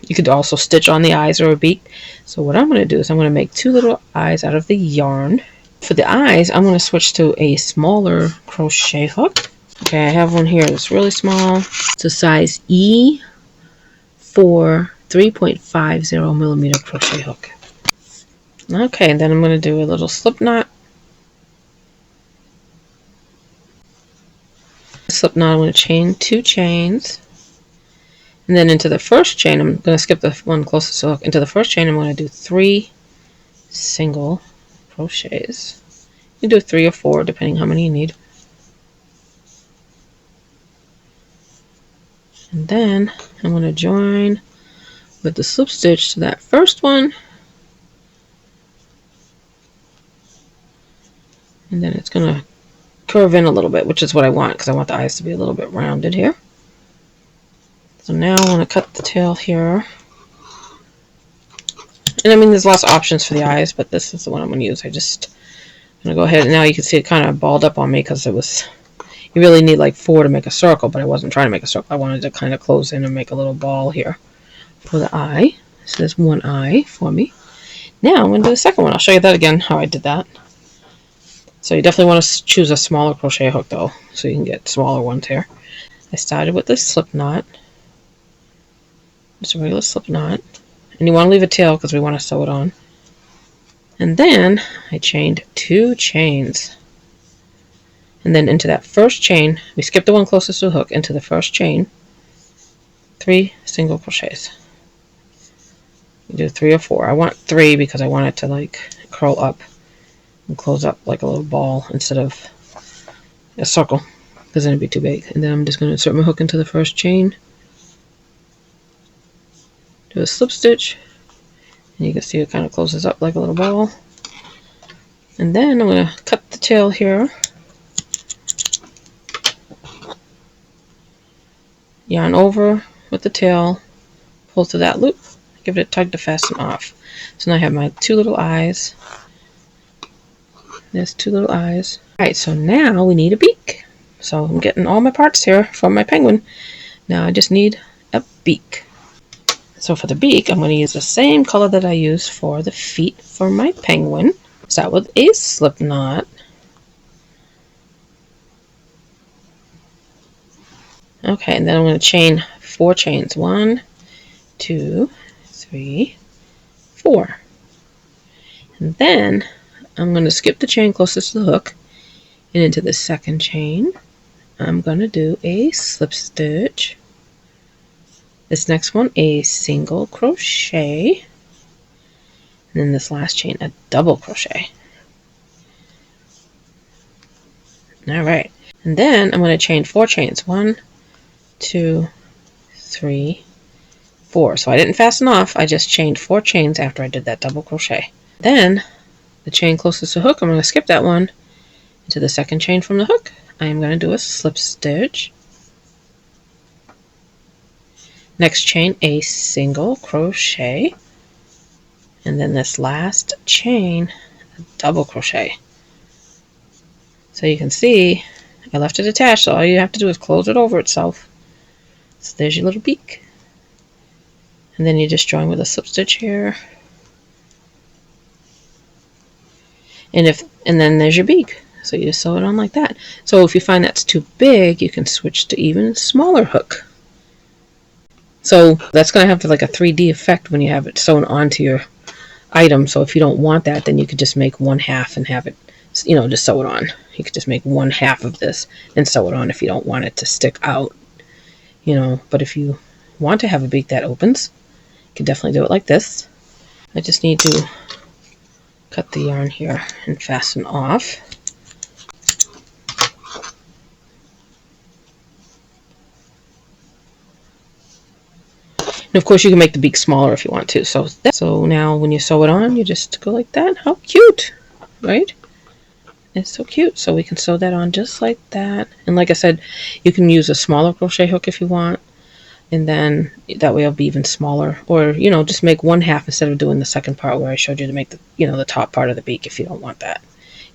B: you could also stitch on the eyes or a beak. So what I'm going to do is I'm going to make 2 little eyes out of the yarn. For the eyes, I'm going to switch to a smaller crochet hook. Okay, I have one here that's really small. It's a size E for 3.50 millimeter crochet hook. Okay, and then I'm going to do a little slip knot. Slip knot, I'm going to chain 2 chains. And then into the first chain, I'm going to skip the one closest to the hook. Into the first chain, I'm going to do 3 single crochets. You do 3 or 4, depending how many you need. And then I'm going to join with the slip stitch to that first one. And then it's going to curve in a little bit, which is what I want, because I want the eyes to be a little bit rounded here. So now I want to cut the tail here. And I mean, there's lots of options for the eyes, but this is the one I'm going to use. I'm going to go ahead, and now you can see it kind of balled up on me, because it was, you really need like 4 to make a circle, but I wasn't trying to make a circle. I wanted to kind of close in and make a little ball here for the eye. So there's one eye for me. Now I'm going to do the second one. I'll show you that again, how I did that. So you definitely want to choose a smaller crochet hook though, so you can get smaller ones here. I started with this slip knot. Just a regular slip knot. And you want to leave a tail because we want to sew it on. And then I chained 2 chains. And then into that first chain, we skipped the one closest to the hook, into the first chain, 3 single crochets. You do 3 or 4. I want 3 because I want it to like curl up and close up like a little ball instead of a circle, because then it'd be too big. And then I'm just going to insert my hook into the first chain, do a slip stitch, and you can see it kind of closes up like a little ball. And then I'm going to cut the tail here, yarn over with the tail, pull through that loop, give it a tug to fasten off. So now I have my 2 little eyes. There's 2 little eyes. Alright, so now we need a beak. So I'm getting all my parts here for my penguin. Now I just need a beak. So for the beak, I'm going to use the same color that I use for the feet for my penguin. Start with a slip knot. Okay, and then I'm going to chain 4 chains. 1, 2, 3, 4. And then I'm going to skip the chain closest to the hook, and into the second chain, I'm going to do a slip stitch. This next one, a single crochet. And then this last chain, a double crochet. Alright. And then I'm going to chain 4 chains. 1, 2, 3, 4. So I didn't fasten off, I just chained 4 chains after I did that double crochet. Then the chain closest to the hook, I'm going to skip that one. Into the second chain from the hook, I am going to do a slip stitch. Next chain, a single crochet. And then this last chain, a double crochet. So you can see I left it attached, so all you have to do is close it over itself. So there's your little beak. And then you just join with a slip stitch here. And then there's your beak. So you just sew it on like that. So if you find that's too big, you can switch to even smaller hook. So that's going to have like a 3D effect when you have it sewn onto your item. So if you don't want that, then you could just make 1/2 and have it, just sew it on. You could just make 1/2 of this and sew it on if you don't want it to stick out, But if you want to have a beak that opens, you can definitely do it like this. I just need to cut the yarn here and fasten off. And of course you can make the beak smaller if you want to. So now when you sew it on, you just go like that. How cute, right? It's so cute. So we can sew that on just like that. And like I said, you can use a smaller crochet hook if you want. And then that way it'll be even smaller. Or, just make 1/2 instead of doing the second part where I showed you to make the top part of the beak if you don't want that.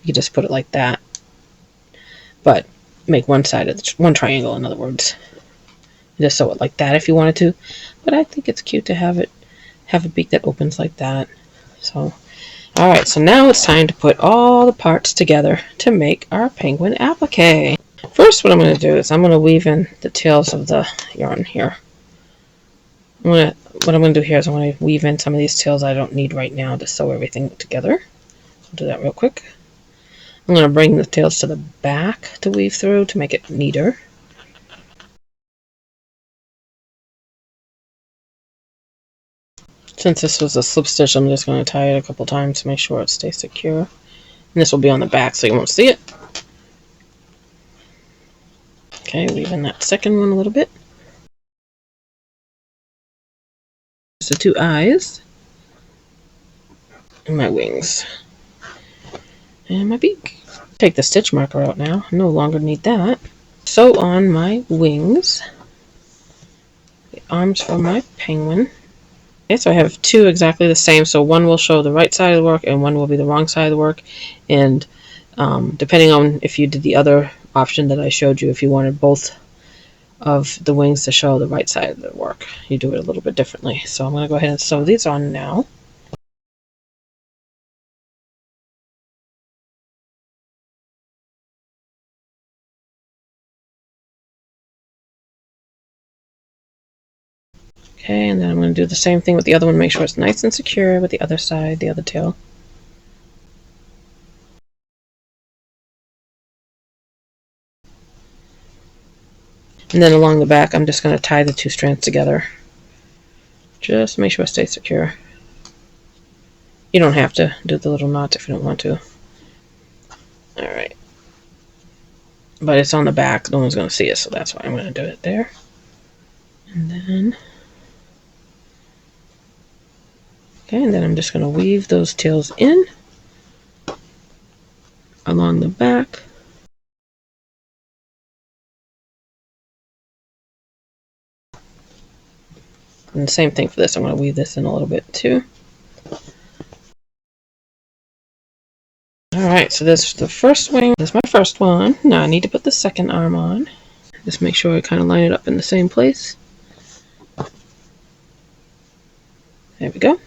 B: You can just put it like that. But make one side of one triangle, in other words. Just sew it like that if you wanted to. But I think it's cute to have a beak that opens like that. So, alright, so now it's time to put all the parts together to make our penguin applique. First, what I'm going to do is I'm going to weave in the tails of the yarn here. What I'm going to do here is I'm going to weave in some of these tails I don't need right now to sew everything together. I'll do that real quick. I'm going to bring the tails to the back to weave through to make it neater. Since this was a slip stitch, I'm just going to tie it a couple times to make sure it stays secure. And this will be on the back so you won't see it. Okay, weave in that second one a little bit. Just the 2 eyes. And my wings. And my beak. Take the stitch marker out now. I no longer need that. Sew on my wings. The arms for my penguin. Okay, so I have 2 exactly the same. So one will show the right side of the work and one will be the wrong side of the work. And depending on if you did the other option that I showed you, if you wanted both of the wings to show the right side of the work, you do it a little bit differently. So I'm going to go ahead and sew these on now. Okay, and then I'm going to do the same thing with the other one, make sure it's nice and secure with the other side, the other tail. And then along the back, I'm just going to tie the 2 strands together. Just make sure it stays secure. You don't have to do the little knots if you don't want to. Alright. But it's on the back, no one's going to see it, so that's why I'm going to do it there. And then... Okay, and then I'm just going to weave those tails in along the back. And the same thing for this, I'm going to weave this in a little bit too. Alright, Alright, so there's the first wing. There's my first one. Now I need to put the second arm on. Just make sure I kind of line it up in the same place. There we go.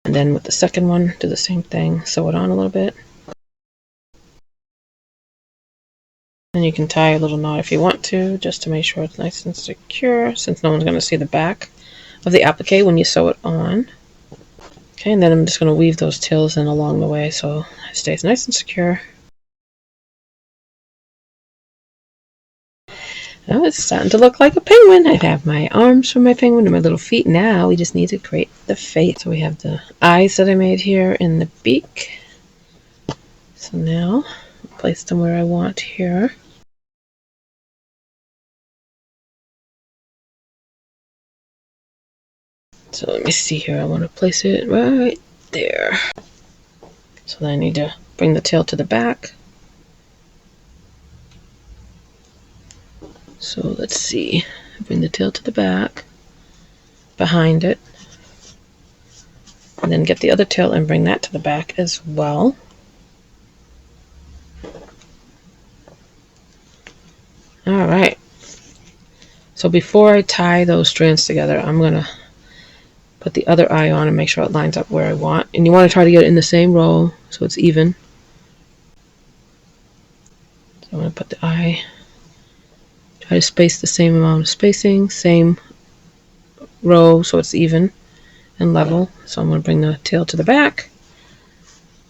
B: And then with the second one, do the same thing. Sew it on a little bit. And you can tie a little knot if you want to, just to make sure it's nice and secure, since no one's going to see the back of the applique when you sew it on. Okay, and then I'm just going to weave those tails in along the way so it stays nice and secure. Now it's starting to look like a penguin. I have my arms for my penguin and my little feet. Now we just need to create the face. So we have the eyes that I made here in the beak. So now I'll place them where I want here. So let me see here. I want to place it right there. So then I need to bring the tail to the back. So let's see. Bring the tail to the back, behind it, and then get the other tail and bring that to the back as well. Alright. So before I tie those strands together, I'm going to put the other eye on and make sure it lines up where I want. And you want to try to get it in the same row so it's even. So I'm going to put the eye, try to space the same amount of spacing, same row so it's even and level. So I'm going to bring the tail to the back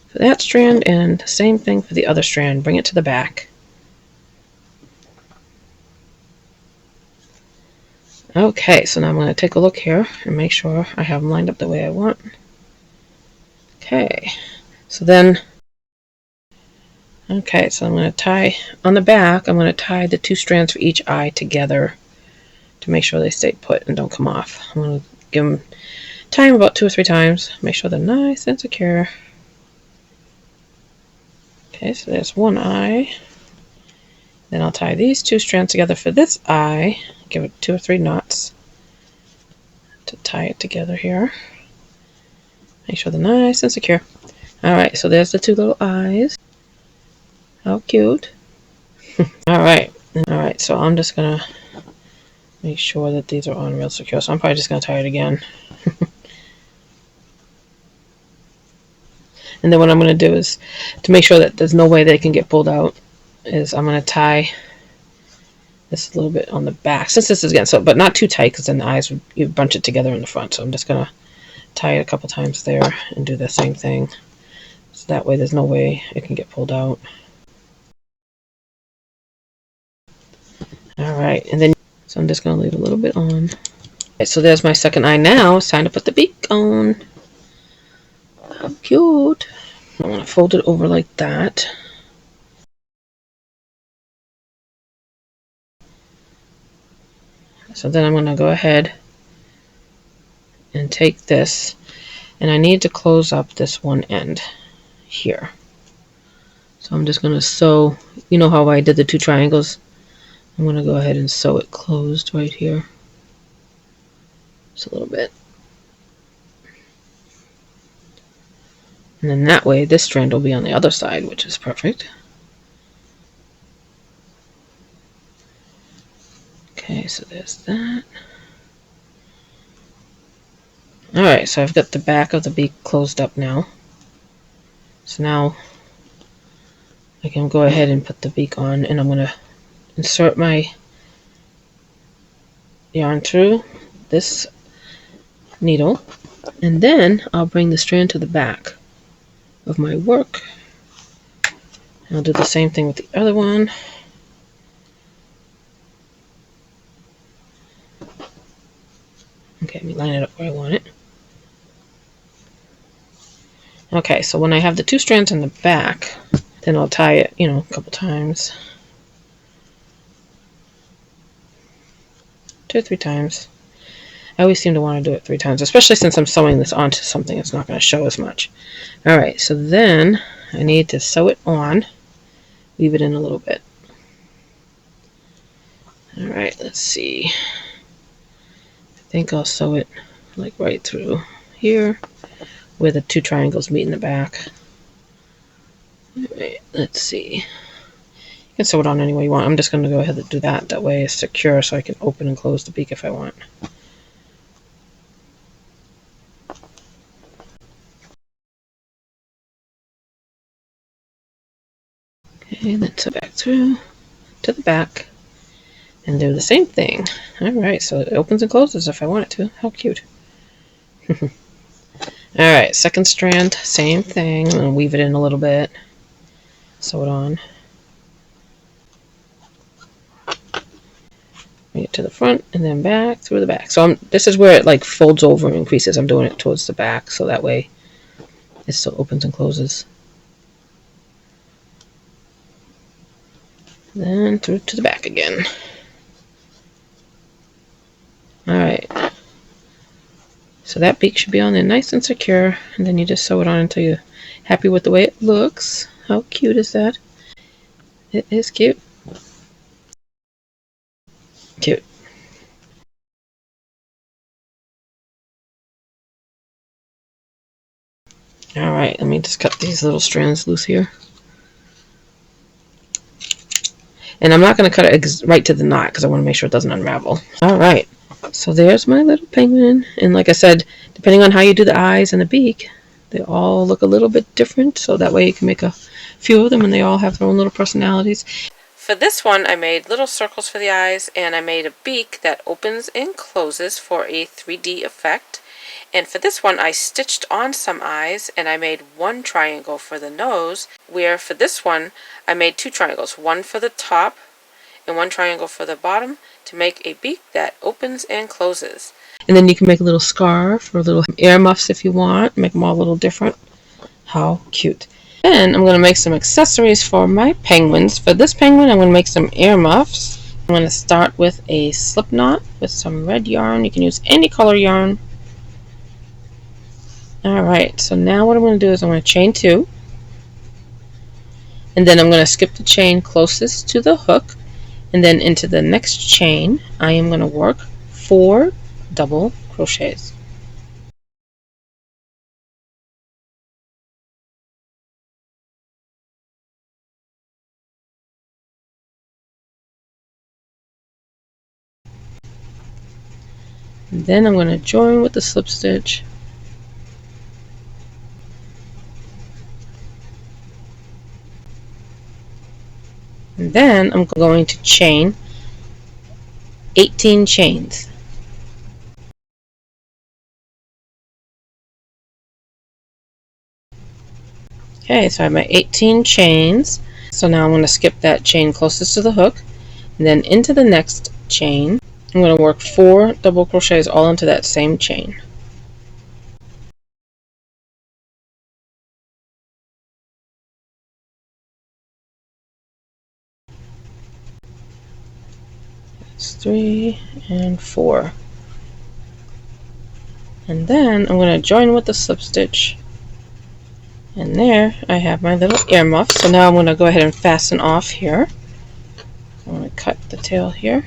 B: for that strand, and same thing for the other strand. Bring it to the back. Okay, so now I'm going to take a look here and make sure I have them lined up the way I want. Okay, so then, okay, so I'm going to tie on the back, I'm going to tie the two strands for each eye together to make sure they stay put and don't come off. I'm going to give them, tie them about 2 or 3 times, make sure they're nice and secure. Okay, so there's one eye. Then I'll tie these 2 strands together for this eye, give it 2 or 3 knots to tie it together here. Make sure they're nice and secure. Alright, so there's the 2 little eyes. How cute. Alright, so I'm just going to make sure that these are on real secure. So I'm probably just going to tie it again. And then what I'm going to do is, to make sure that there's no way they can get pulled out, is I'm going to tie this a little bit on the back, since this is again, so, but not too tight, because then the eyes, you bunch it together in the front. So I'm just going to tie it a couple times there and do the same thing. So that way there's no way it can get pulled out. Alright, and then, so I'm just going to leave a little bit on. Okay, so there's my second eye. Now it's time to put the beak on. How cute. I want to fold it over like that. So then I'm going to go ahead and take this, and I need to close up this one end here. So I'm just going to sew, you know how I did the 2 triangles? I'm going to go ahead and sew it closed right here. Just a little bit. And then that way this strand will be on the other side, which is perfect. Okay, so there's that. Alright, so I've got the back of the beak closed up now. So now I can go ahead and put the beak on, and I'm going to insert my yarn through this needle, and then I'll bring the strand to the back of my work. And I'll do the same thing with the other one. Okay, let me line it up where I want it. Okay, so when I have the 2 strands in the back, then I'll tie it, you know, a couple times. 2 or 3 times. I always seem to want to do it 3 times, especially since I'm sewing this onto something that's not going to show as much. Alright, so then I need to sew it on, weave it in a little bit. Alright, let's see. think I'll sew it like right through here where the two triangles meet in the back. Right, let's see. You can sew it on any way you want. I'm just going to go ahead and do that. That way it's secure so I can open and close the beak if I want. Okay, let's sew back through to the back and do the same thing. Alright, so it opens and closes if I want it to. How cute. Alright, second strand, same thing. I'm going to weave it in a little bit. Sew it on. Bring it to the front and then back through the back. So this is where it like folds over and increases. I'm doing it towards the back so that way it still opens and closes. Then through to the back again. Alright. So that beak should be on there nice and secure, and then you just sew it on until you're happy with the way it looks. How cute is that? It is cute. Cute. Alright, let me just cut these little strands loose here. And I'm not going to cut it right to the knot because I want to make sure it doesn't unravel. Alright, so there's my little penguin. And like I said, depending on how you do the eyes and the beak, they all look a little bit different. So that way you can make a few of them and they all have their own little personalities. For this one, I made little circles for the eyes and I made a beak that opens and closes for a 3D effect. And for this one, I stitched on some eyes and I made one triangle for the nose, where for this one, I made two triangles, one for the top and one triangle for the bottom to make a beak that opens and closes. And then you can make a little scarf or little earmuffs if you want, make them all a little different. How cute. Then I'm going to make some accessories for my penguins. For this penguin, I'm going to make some earmuffs. I'm going to start with a slip knot with some red yarn. You can use any color yarn. Alright, so now what I'm going to do is I'm going to chain 2. And then I'm going to skip the chain closest to the hook. And then into the next chain, I am going to work 4 double crochets. And then I'm going to join with the slip stitch. And then I'm going to chain 18 chains. Okay, so I have my 18 chains. So now I'm going to skip that chain closest to the hook. And then into the next chain, I'm going to work 4 double crochets all into that same chain. That's 3 and 4. And then I'm going to join with the slip stitch. And there I have my little earmuff. So now I'm going to go ahead and fasten off here. I'm going to cut the tail here.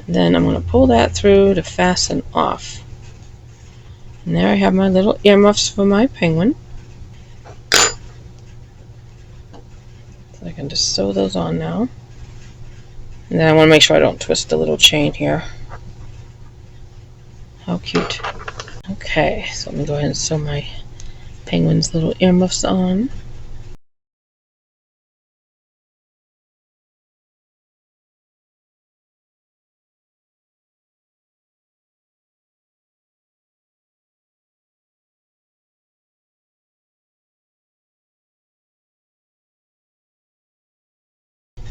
B: Then I'm going to pull that through to fasten off. And there I have my little earmuffs for my penguin. So I can just sew those on now. And then I want to make sure I don't twist the little chain here. How cute. Okay, so let me go ahead and sew my penguin's little earmuffs on.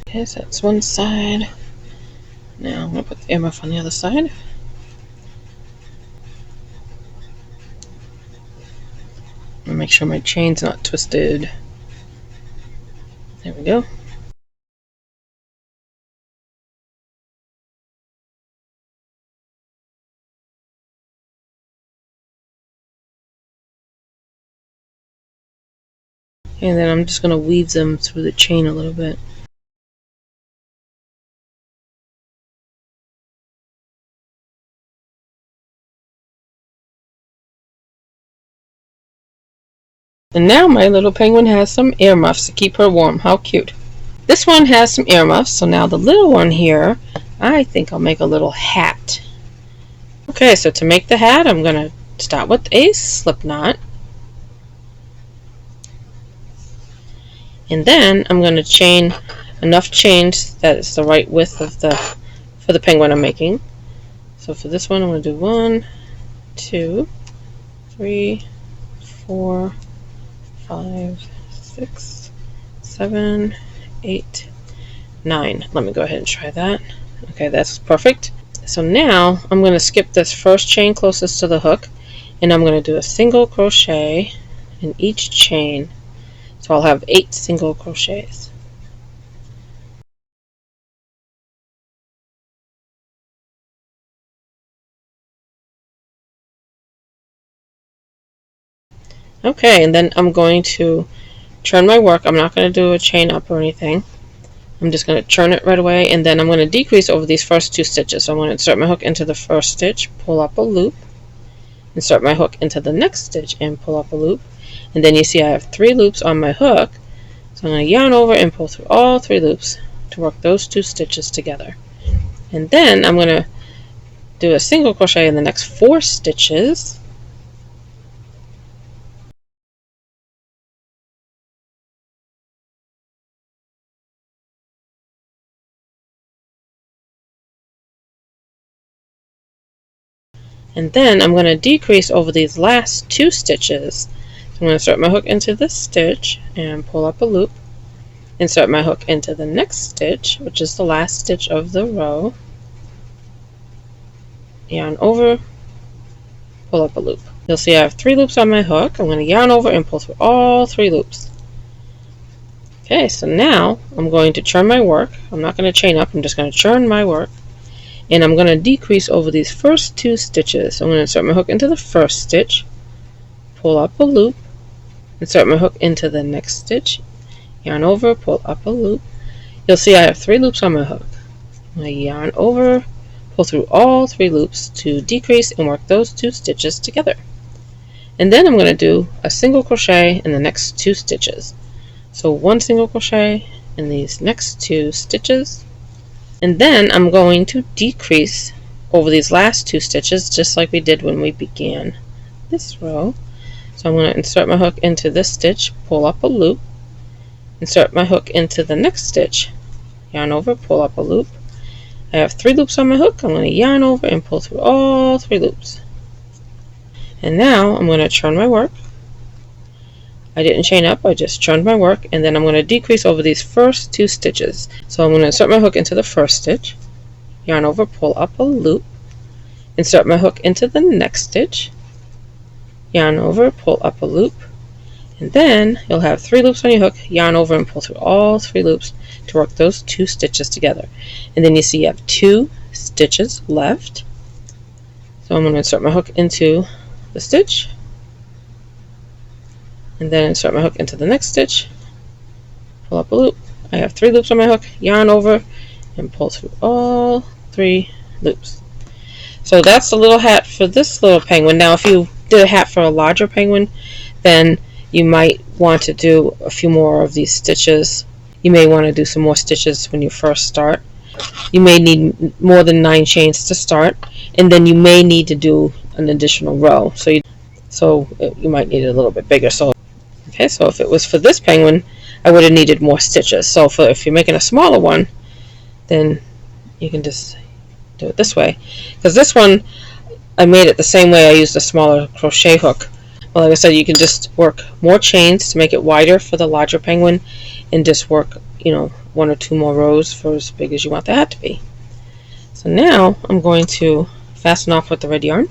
B: Okay, so that's one side. Now I'm going to put the earmuff on the other side. And make sure my chain's not twisted. There we go. And then I'm just going to weave them through the chain a little bit. And now my little penguin has some earmuffs to keep her warm. How cute. This one has some earmuffs, so now the little one here, I think I'll make a little hat. Okay, so to make the hat, I'm going to start with a slip knot. And then I'm going to chain enough chains that it's the right width of for the penguin I'm making. So for this one, I'm going to do 1, 2, 3, 4, 5, 6, 7, 8, 9. Let me go ahead and try that. Okay, that's perfect. So now I'm going to skip this first chain closest to the hook, and I'm going to do a single crochet in each chain. So I'll have 8 single crochets. Okay, and then I'm going to turn my work. I'm not going to do a chain up or anything. I'm just going to turn it right away, and then I'm going to decrease over these first 2 stitches. So I'm going to insert my hook into the first stitch, pull up a loop, insert my hook into the next stitch and pull up a loop, and then you see I have 3 loops on my hook. So I'm going to yarn over and pull through all 3 loops to work those 2 stitches together. And then I'm going to do a single crochet in the next 4 stitches. And then I'm going to decrease over these last 2 stitches. So I'm going to insert my hook into this stitch and pull up a loop. Insert my hook into the next stitch, which is the last stitch of the row. Yarn over, pull up a loop. You'll see I have 3 loops on my hook. I'm going to yarn over and pull through all 3 loops. Okay, so now I'm going to turn my work. I'm not going to chain up, I'm just going to turn my work. And I'm going to decrease over these first 2 stitches. So I'm going to insert my hook into the first stitch, pull up a loop, insert my hook into the next stitch, yarn over, pull up a loop. You'll see I have 3 loops on my hook. I'm going to yarn over, pull through all 3 loops to decrease and work those 2 stitches together. And then I'm going to do a single crochet in the next 2 stitches. So 1 single crochet in these next 2 stitches. And then I'm going to decrease over these last 2 stitches just like we did when we began this row. So I'm going to insert my hook into this stitch, pull up a loop, insert my hook into the next stitch, yarn over, pull up a loop. I have 3 loops on my hook. I'm going to yarn over and pull through all 3 loops. And now I'm going to turn my work. I didn't chain up, I just turned my work, and then I'm going to decrease over these first 2 stitches. So I'm going to insert my hook into the first stitch, yarn over, pull up a loop, insert my hook into the next stitch, yarn over, pull up a loop, and then you'll have 3 loops on your hook, yarn over and pull through all 3 loops to work those 2 stitches together. And then you see you have 2 stitches left. So I'm going to insert my hook into the stitch, and then insert my hook into the next stitch, pull up a loop. I have 3 loops on my hook, yarn over and pull through all 3 loops. So that's the little hat for this little penguin. Now if you did a hat for a larger penguin, then you might want to do a few more of these stitches. You may want to do some more stitches when you first start. You may need more than 9 chains to start, and then you may need to do an additional row. So you might need it a little bit bigger. So if it was for this penguin, I would have needed more stitches. So if you're making a smaller one, then you can just do it this way. Because this one, I made it the same way I used a smaller crochet hook. Well, like I said, you can just work more chains to make it wider for the larger penguin, and just work, 1 or 2 more rows for as big as you want the hat to be. So now I'm going to fasten off with the red yarn.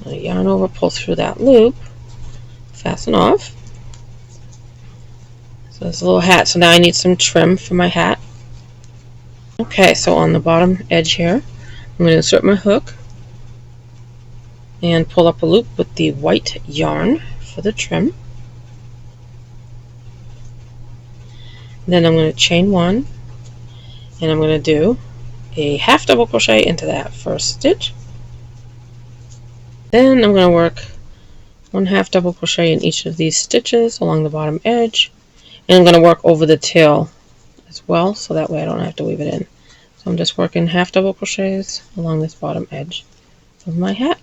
B: Yarn over, pull through that loop, fasten off. So there's a little hat. So now I need some trim for my hat. Okay, so on the bottom edge here, I'm going to insert my hook and pull up a loop with the white yarn for the trim. Then I'm going to chain 1, and I'm going to do a half double crochet into that first stitch, Then I'm going to work 1/2 double crochet in each of these stitches along the bottom edge, and I'm going to work over the tail as well, so that way I don't have to weave it in. So I'm just working 1/2 double crochets along this bottom edge of my hat.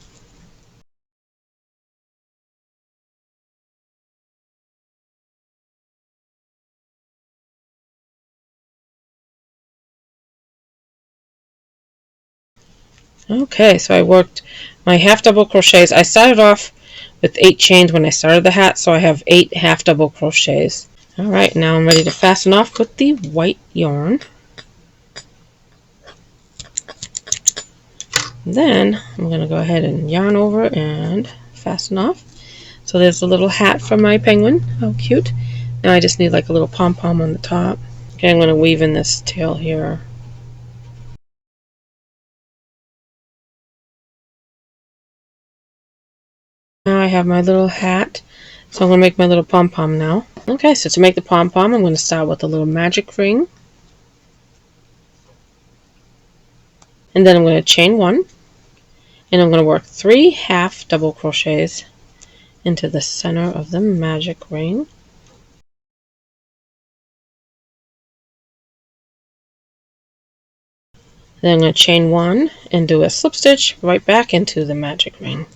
B: Okay, so I worked my 1/2 double crochets. I started off with 8 chains when I started the hat, so I have 8 1/2 double crochets. Alright, now I'm ready to fasten off with the white yarn. Then I'm going to go ahead and yarn over and fasten off. So there's a little hat for my penguin. How cute. Now I just need like a little pom-pom on the top. Okay, I'm going to weave in this tail here. Now I have my little hat. So I'm going to make my little pom-pom now. Okay, so to make the pom-pom, I'm going to start with a little magic ring. And then I'm going to chain 1. And I'm going to work 3 1/2 double crochets into the center of the magic ring. Then I'm going to chain 1 and do a slip stitch right back into the magic ring.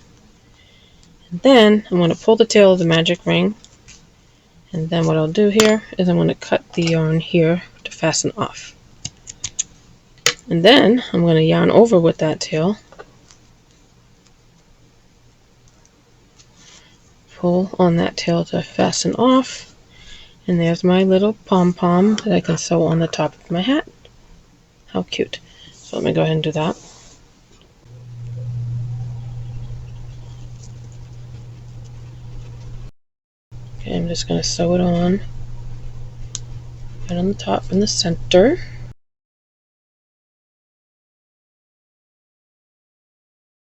B: And then I'm going to pull the tail of the magic ring, and then what I'll do here is I'm going to cut the yarn here to fasten off. And then I'm going to yarn over with that tail, pull on that tail to fasten off, and there's my little pom-pom that I can sew on the top of my hat. How cute. So let me go ahead and do that. Okay, I'm just going to sew it on right on the top in the center.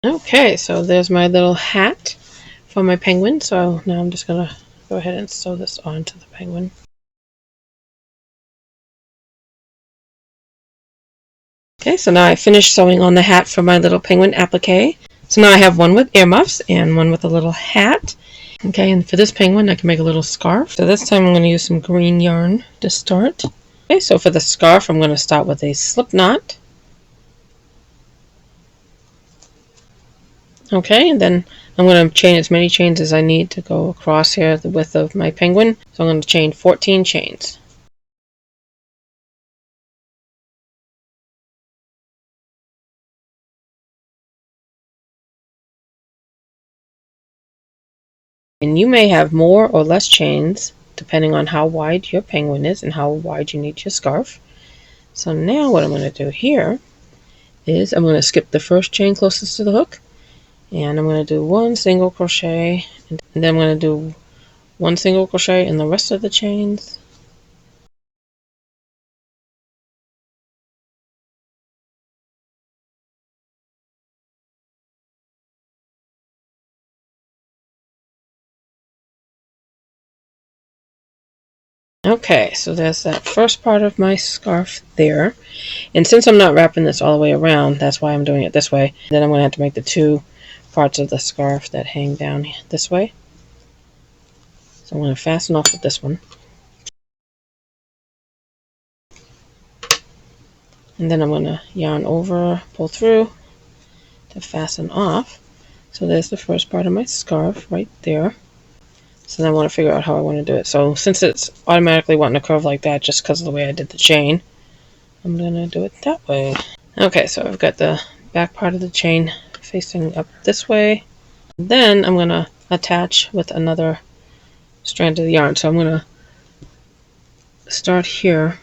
B: Okay, so there's my little hat for my penguin. So now I'm just going to go ahead and sew this onto the penguin. Okay, so now I finished sewing on the hat for my little penguin applique. So now I have one with earmuffs and one with a little hat. Okay, and for this penguin I can make a little scarf. So this time I'm going to use some green yarn to start. Okay, so for the scarf I'm going to start with a slip knot. Okay, and then I'm going to chain as many chains as I need to go across here the width of my penguin. So I'm going to chain 14 chains. And you may have more or less chains depending on how wide your penguin is and how wide you need your scarf. So now what I'm going to do here is I'm going to skip the first chain closest to the hook, and I'm going to do 1 single crochet, and then I'm going to do 1 single crochet in the rest of the chains. Okay, so there's that first part of my scarf there, and since I'm not wrapping this all the way around, that's why I'm doing it this way. Then I'm going to have to make the 2 parts of the scarf that hang down this way. So I'm going to fasten off with this one. And then I'm going to yarn over, pull through to fasten off. So there's the first part of my scarf right there. So then I want to figure out how I want to do it. So since it's automatically wanting to curve like that just because of the way I did the chain, I'm going to do it that way. Okay, so I've got the back part of the chain facing up this way. Then I'm going to attach with another strand of the yarn. So I'm going to start here.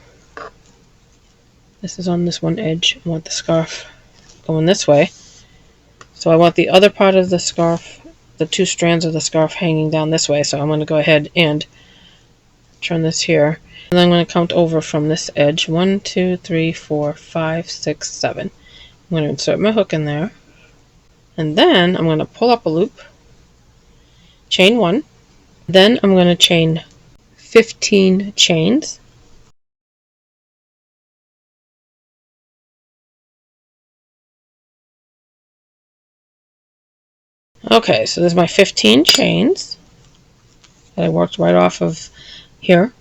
B: This is on this one edge. I want the scarf going this way. So I want the other part of the scarf, the 2 strands of the scarf hanging down this way. So I'm going to go ahead and turn this here. And then I'm going to count over from this edge. 1, 2, 3, 4, 5, 6, 7. I'm going to insert my hook in there. And then I'm going to pull up a loop, chain 1. Then I'm going to chain 15 chains. Okay, so there's my 15 chains that I worked right off of here,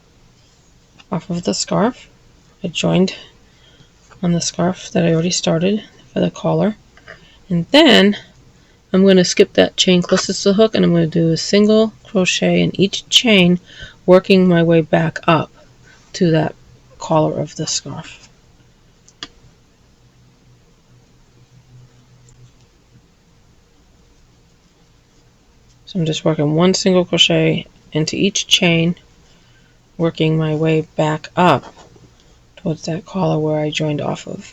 B: off of the scarf. I joined on the scarf that I already started for the collar. And then I'm going to skip that chain closest to the hook, and I'm going to do a single crochet in each chain, working my way back up to that collar of the scarf. So I'm just working one single crochet into each chain, working my way back up towards that collar where I joined off of.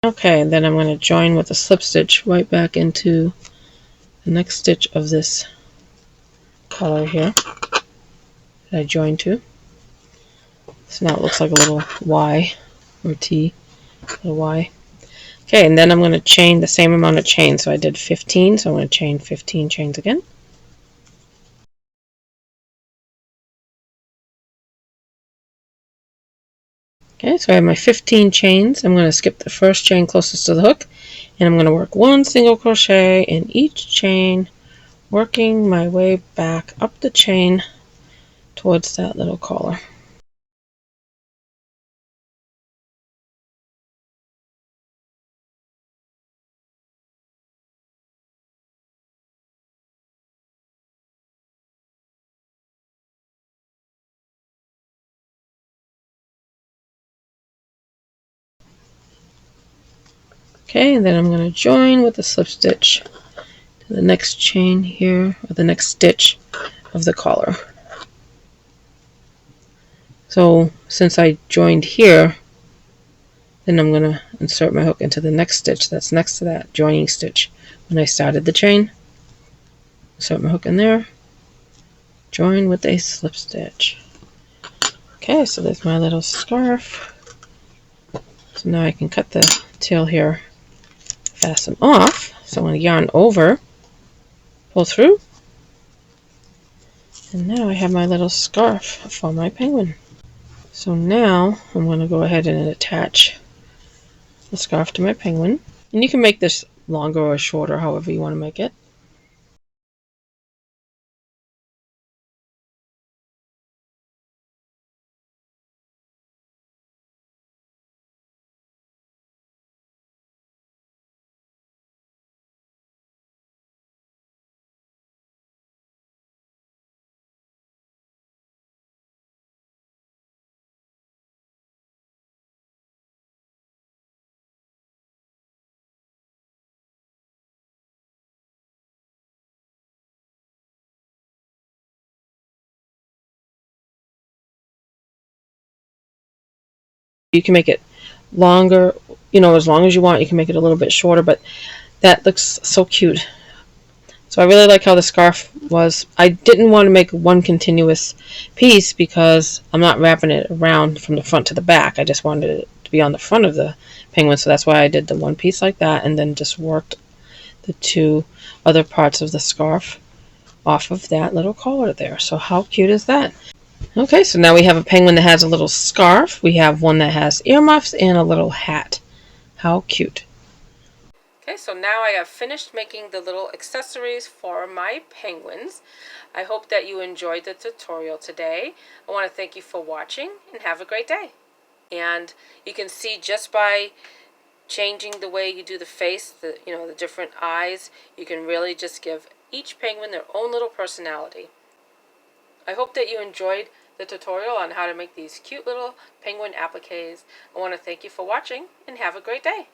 B: Okay, and then I'm going to join with a slip stitch right back into the next stitch of this collar here that I joined to. So now it looks like a little Y or T, a Y. Okay, and then I'm going to chain the same amount of chains. So I did 15, so I'm going to chain 15 chains again. Okay, so I have my 15 chains. I'm going to skip the first chain closest to the hook, and I'm going to work one single crochet in each chain, working my way back up the chain towards that little collar. Okay, and then I'm going to join with a slip stitch to the next chain here, or the next stitch of the collar. So since I joined here, then I'm going to insert my hook into the next stitch that's next to that joining stitch when I started the chain. Insert my hook in there, join with a slip stitch. Okay, so there's my little scarf. So now I can cut the tail here, fasten off. So I'm going to yarn over, pull through, and now I have my little scarf for my penguin. So now I'm going to go ahead and attach the scarf to my penguin. And you can make this longer or shorter, however you want to make it. You can make it longer, as long as you want. You can make it a little bit shorter, but that looks so cute. So I really like how the scarf was. I didn't want to make one continuous piece because I'm not wrapping it around from the front to the back. I just wanted it to be on the front of the penguin, so that's why I did the one piece like that and then just worked the two other parts of the scarf off of that little collar there. So how cute is that? Okay, so now we have a penguin that has a little scarf. We have one that has earmuffs and a little hat. How cute.
A: Okay, so now I have finished making the little accessories for my penguins. I hope that you enjoyed the tutorial today. I want to thank you for watching and have a great day. And you can see just by changing the way you do the face, the different eyes, you can really just give each penguin their own little personality. I hope that you enjoyed the tutorial on how to make these cute little penguin appliques. I want to thank you for watching and have a great day.